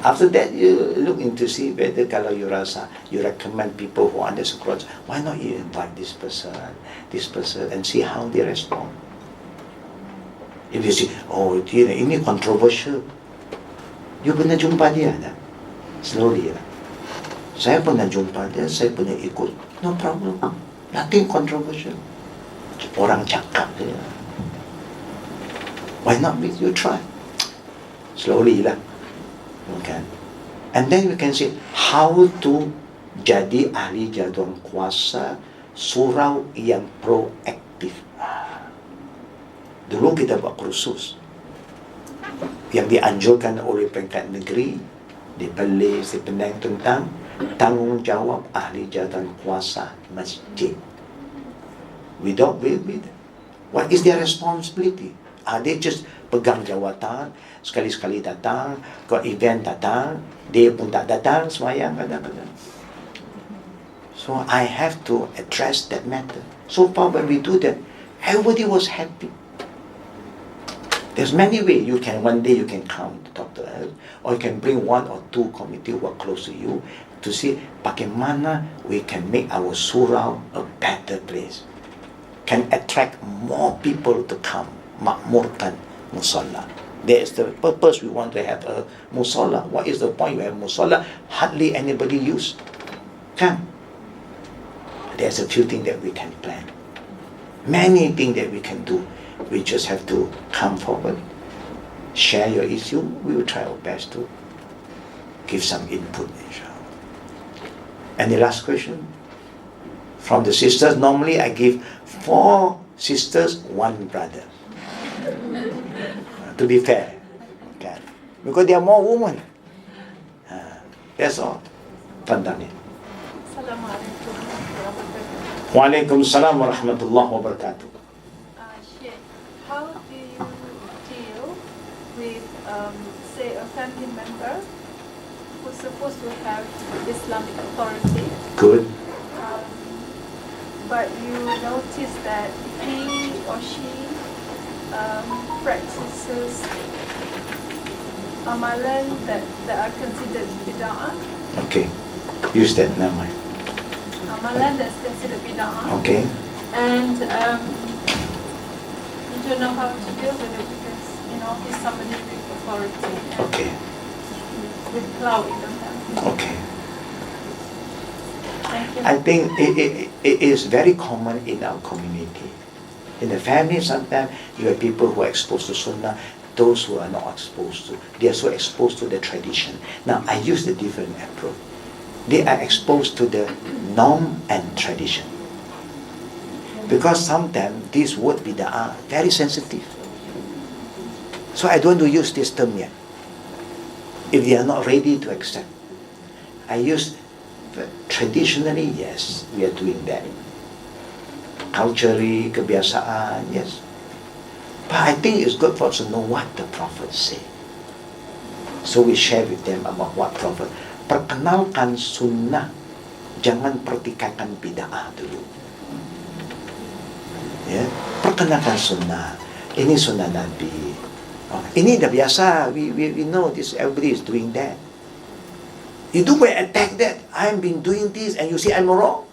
After that, you look into see whether kalau you rasa, you recommend people who are under scrolls, why not you invite this person, and see how they respond. If you see, oh, dia ini controversial, you pernah jumpa dia tak? Slowly lah. Saya pernah jumpa dia, saya pernah ikut. No problem. Nothing controversial. Orang cakap je. Why not make you try? Slowly lah. Okay. And then we can see how to jadi ahli jadual kuasa surau yang proaktif. Dulu kita buat kursus yang dianjurkan oleh peringkat negeri di Perlis, di Penang tentang tanggungjawab ahli jadual kuasa masjid. What is their responsibility? Are they just pegang jawatan, sekali-sekali datang, got event datang, dia pun tak datang, semayang kadang-kadang. So I have to address that matter. So far when we do that, everybody was happy. There's many ways. One day you can come to talk to us, or you can bring one or two committee who are close to you to see bagaimana we can make our surau a better place. Can attract more people to come, makmurkan musalla. That is the purpose we want to have a musalla. What is the point you have musalla? Hardly anybody use. Come. There's a few things that we can plan. Many things that we can do. We just have to come forward, share your issue. We will try our best to give some input, inshallah. Any last question? From the sisters, normally I give 4 sisters, 1 brother. To be fair. Okay. Because there are more women. That's all. Tandani. Assalamualaikum warahmatullahi wabarakatuh. Waalaikumsalam warahmatullahi wabarakatuh. Sheikh, how do you deal with, say, a family member who's supposed to have Islamic authority, Good. but you notice that he or she practices amalan that are considered bid'ah, Okay. Use that nama. amalan that's considered bid'ah, Okay. and you don't know how to deal with it because, he's somebody with authority and Okay. with clout in the family. Okay. Thank you. I think it is very common in our community. In the family, sometimes you have people who are exposed to Sunnah, those who are not exposed to. They are so exposed to the tradition. Now, I use the different approach. They are exposed to the norm and tradition. Because sometimes this word bid'ah very sensitive. So I don't want to use this term yet. If they are not ready to accept. I use traditionally, yes, we are doing that. Culturally, kebiasaan, yes. But I think it's good for us to know what the Prophet said. So we share with them about what Prophet. Perkenalkan sunnah, jangan pertikaikan bid'ah dulu. Ya, perkenalkan sunnah. Ini sunnah Nabi. Oh, ini dah biasa. We know this. Everybody is doing that. You do attack that. I've been doing this and you say I'm wrong.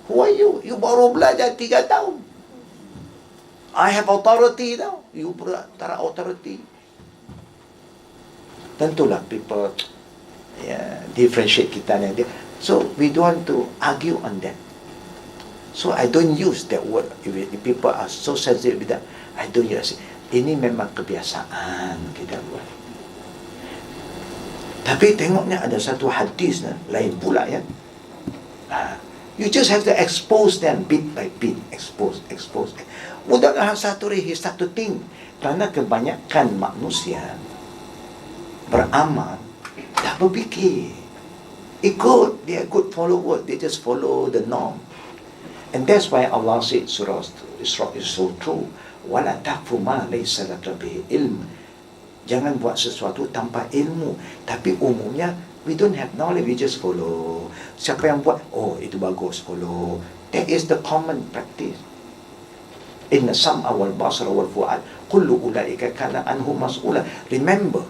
Who are you? You baru belajar 3 tahun. I have authority now. You tak ada authority. Tentulah people differentiate kita dan dia. So we don't want to argue on that. So I don't use that word. If people are so sensitive with that, I don't use it. Ini memang kebiasaan kita buat. Tapi tengoknya ada satu hadis lain pula ya. You just have to expose them bit by bit. Expose. Udahlah satu he start to think. Kerana kebanyakan manusia beramal tak berfikir. Ikut, they are good follower. They just follow the norm. And that's why Allah said Surah Isra is so true. Wala taqfu ma laysa laka bihi ilm. Jangan buat sesuatu tanpa ilmu. Tapi umumnya we don't have knowledge, we just follow. Siapa yang buat, oh itu bagus, follow. That is the common practice. Inna sam'a wal basara wal fu'ad kullu ulaika kana anhu mas'ula. Remember,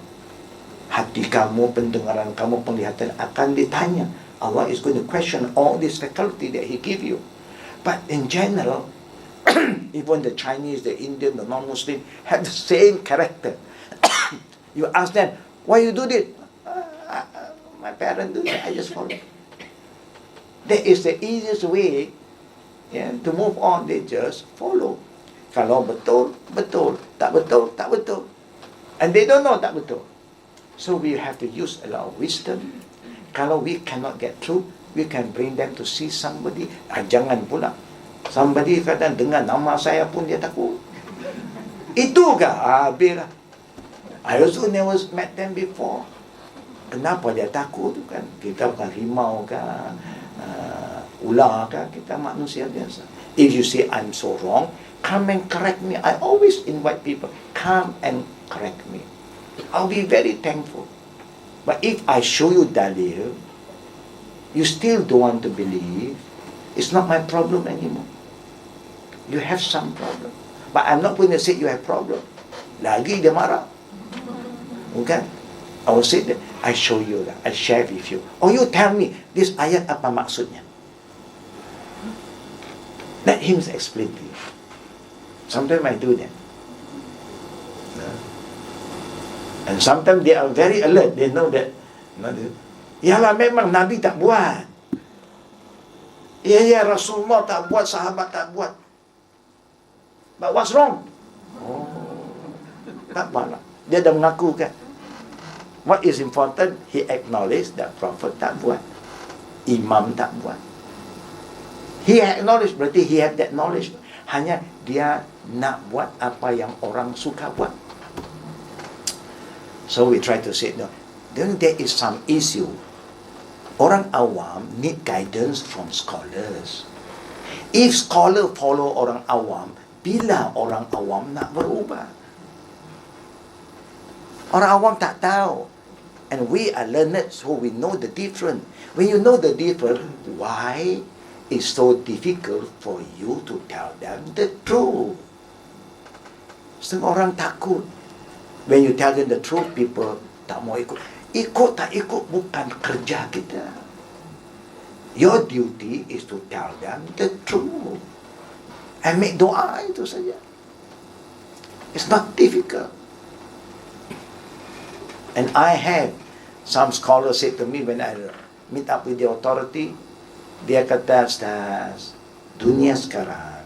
hati kamu, pendengaran kamu, penglihatan akan ditanya. Allah is going to question all this faculty that He give you. But in general, even the Chinese, the Indian, the non-Muslim have the same character. You ask them, why you do this? My parents do that, I just follow. That is the easiest way, to move on. They just follow. Kalau betul, betul. Tak betul, tak betul. And they don't know tak betul. So we have to use a lot of wisdom. Kalau we cannot get through, we can bring them to see somebody. Jangan pula. Somebody kadang dengar nama saya pun dia takut. Itu kah? Habislah. I also never met them before. Kenapa dia takut tu kan? Kita bukan rimau kan, ular kan? Kita manusia biasa. If you say I'm so wrong, come and correct me. I always invite people, come and correct me. I'll be very thankful. But if I show you dalil, you still don't want to believe, it's not my problem anymore. You have some problem. But I'm not going to say you have problem. Lagi dia marah. Okay? I will say that I show you that, I share with you. Or you tell me, this ayat apa maksudnya? Let him explain to you. Sometimes I do that. And sometimes they are very alert. They know that. Yalah memang Nabi tak buat. Ya Rasulullah tak buat, sahabat tak buat. But what's wrong? Oh, tak apalah. Dia dah mengaku kan. What is important? He acknowledged that Prophet tak buat. Imam tak buat. He acknowledged, berarti he have that knowledge. Hanya dia nak buat apa yang orang suka buat. So we try to say, no, then there is some issue. Orang awam need guidance from scholars. If scholar follow orang awam, bila orang awam nak berubah? Orang awam tak tahu. And we are learned, so we know the difference. When you know the difference, why it's so difficult for you to tell them the truth? Setengah orang takut. When you tell them the truth, people tak mau ikut. Ikut tak ikut bukan kerja kita. Your duty is to tell them the truth. And make doa, itu saja. It's not difficult. And I have some scholars say to me when I meet up with the authority, dia kata, Ustaz, dunia sekarang,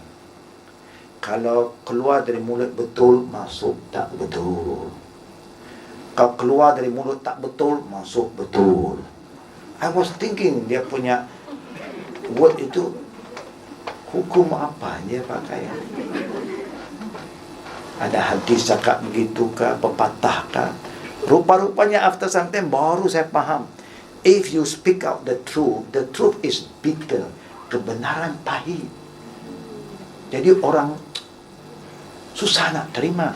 kalau keluar dari mulut betul, masuk tak betul. Kalau keluar dari mulut tak betul, masuk betul. I was thinking, dia punya word itu, hukum apa dia pakai? Ada hadis cakap begitu kah, pepatah kah? Rupa-rupanya after some time baru saya faham. If you speak out the truth is bitter. Kebenaran pahit. Jadi orang susah nak terima.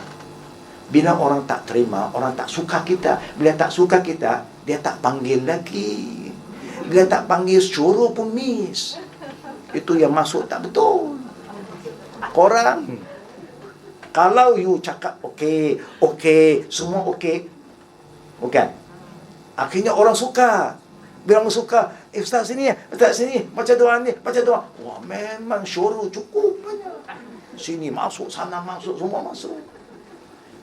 Bila orang tak terima, orang tak suka kita. Bila tak suka kita, dia tak panggil lagi. Bila tak panggil, suruh pun miss. Itu yang masuk tak betul. Korang, kalau you cakap okay, semua okay, bukan? Akhirnya orang suka. Bila orang suka, Ustaz sini, baca doa ni, baca doa. Wah, memang syuruh cukup banyak. Sini masuk, sana masuk, semua masuk.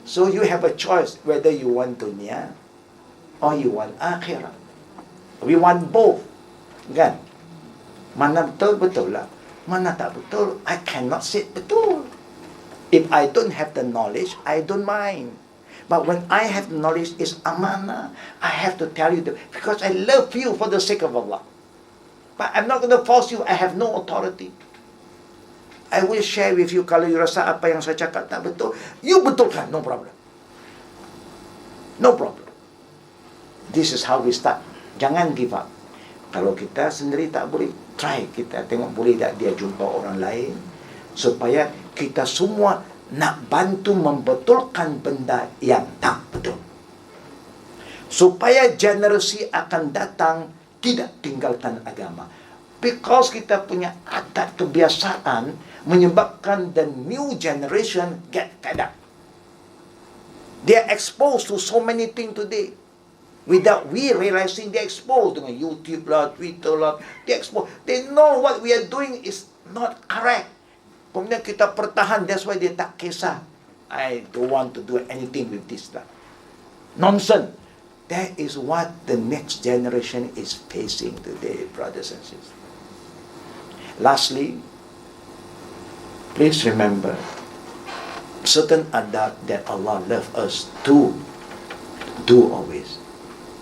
So you have a choice whether you want dunia or you want akhirat. We want both. Kan? Mana betul lah. Mana tak betul, I cannot say betul. If I don't have the knowledge, I don't mind. But when I have knowledge, it's amanah. I have to tell you because I love you for the sake of Allah. But I'm not going to force you. I have no authority. I will share with you. Kalau you rasa apa yang saya cakap tak betul, you betulkan, no problem. No problem. This is how we start. Jangan give up. Kalau kita sendiri tak boleh, try kita tengok boleh tak dia jumpa orang lain, supaya kita semua nak bantu membetulkan benda yang tak betul, supaya generasi akan datang tidak tinggalkan agama. Because kita punya adat kebiasaan menyebabkan the new generation get fed up. They are exposed to so many things today. Without we realizing, they exposed dengan YouTube lah, Twitter lah, they exposed. They know what we are doing is not correct. Kemudian kita pertahan, that's why dia tak kisah. I don't want to do anything with this lah. Nonsense. That is what the next generation is facing today, brothers and sisters. Lastly, please remember certain adab that Allah loves us to do always.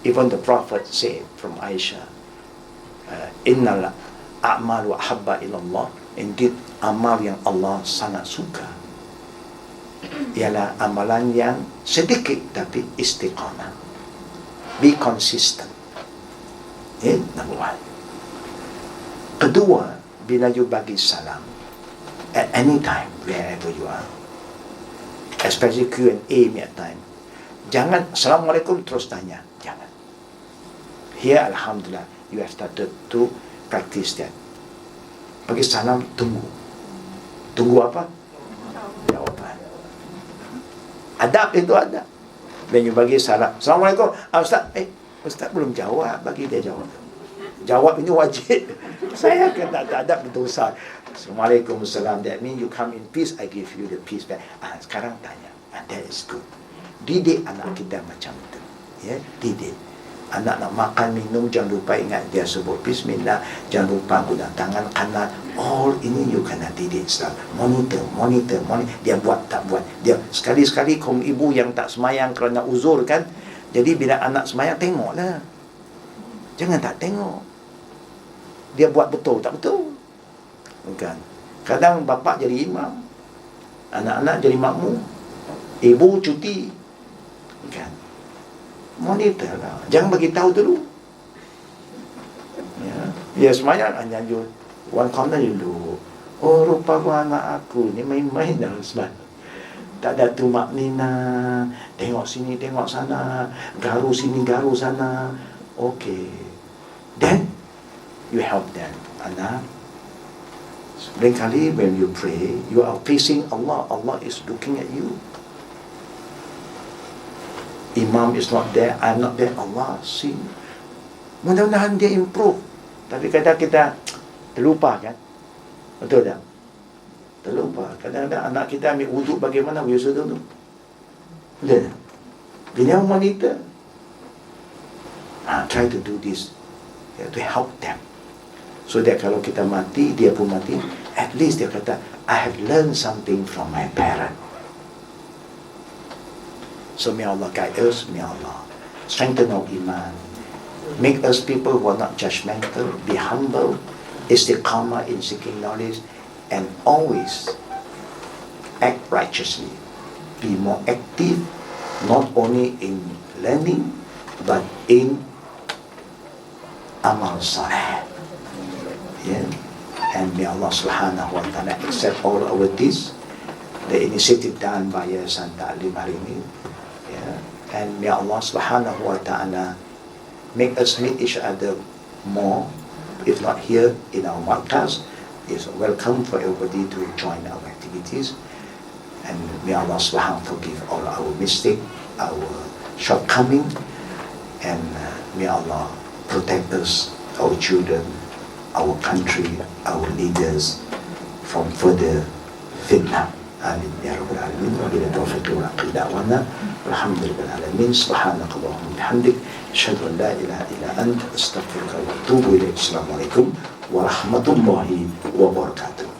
Even the Prophet said from Aisha, Innal a'malu ahabba ilallah. Indeed, amal yang Allah sangat suka ialah amalan yang sedikit tapi istiqamah. Be consistent. Number one. Kedua, bila you bagi salam at any time, wherever you are, especially Q&A time, jangan Assalamualaikum terus tanya. Jangan. Here, Alhamdulillah, you have started to practice that. Bagi salam, tunggu. Tunggu apa? Jawaban. Adab itu ada. When you bagi salam, Assalamualaikum, Ustaz, Ustaz belum jawab, bagi dia jawab. Jawab ini wajib. Saya kata tak ada berdosa. Assalamualaikum, salam. That means you come in peace, I give you the peace back. Sekarang tanya. And that is good. Didik anak kita macam itu. Didik. Anak nak makan, minum, jangan lupa ingat dia sebut Bismillah. Jangan lupa guna tangan kanan. All ini you kena didik Islam. Monitor. Dia buat tak buat. Dia sekali-sekali kaum ibu yang tak semayang kerana uzur kan. Jadi bila anak semayang, tengoklah. Jangan tak tengok. Dia buat betul tak betul. Bukan. Kadang bapa jadi imam, anak-anak jadi makmum, ibu cuti. Bukan. Monitor lah. Jangan bagi tahu dulu. Ya semayang hanya you one corner dulu. Oh, rupa gua anak aku ni main-main dalam semayang. Tak ada tumak nina, tengok sini, tengok sana, garu sini, garu sana. Okay. Then you help them. Anak, lain kali when you pray, you are facing Allah. Allah is looking at you. Imam is not there, I'm not there, Allah see. Mudah-mudahan dia improve. Tapi kadang kita terlupa kan. Betul tak? Terlupa. Kadang-kadang anak kita ambil wuduk bagaimana biasa tu. Betul tak? Dia monitor. Try to do this to help them. So that kalau kita mati, dia pun mati. At least dia kata, I have learned something from my parent. So may Allah guide us, may Allah strengthen our iman. Make us people who are not judgmental, be humble, istiqamah in seeking knowledge, and always act righteously. Be more active, not only in learning, but in amal saleh. And may Allah subhanahu wa ta'ala accept all our deeds, the initiative done by Yayasan Ta'lim hari ini. And may Allah subhanahu wa ta'ala make us meet each other more, if not here in our markaz. It's welcome for everybody to join our activities. And may Allah subhanahu wa ta'ala forgive all our mistakes, our shortcoming, and may Allah protect us, our children, our country, our leaders from further fitnah. Amin ya rabbal alamin. Wa bila taufiq wa aqida'wana alhamdulillah alamin. Subhanakallahumma bihamdik asyhadu an la ilaha illa anta astaghfiruka wa atubu ilaik. Assalamualaikum warahmatullahi wabarakatuh.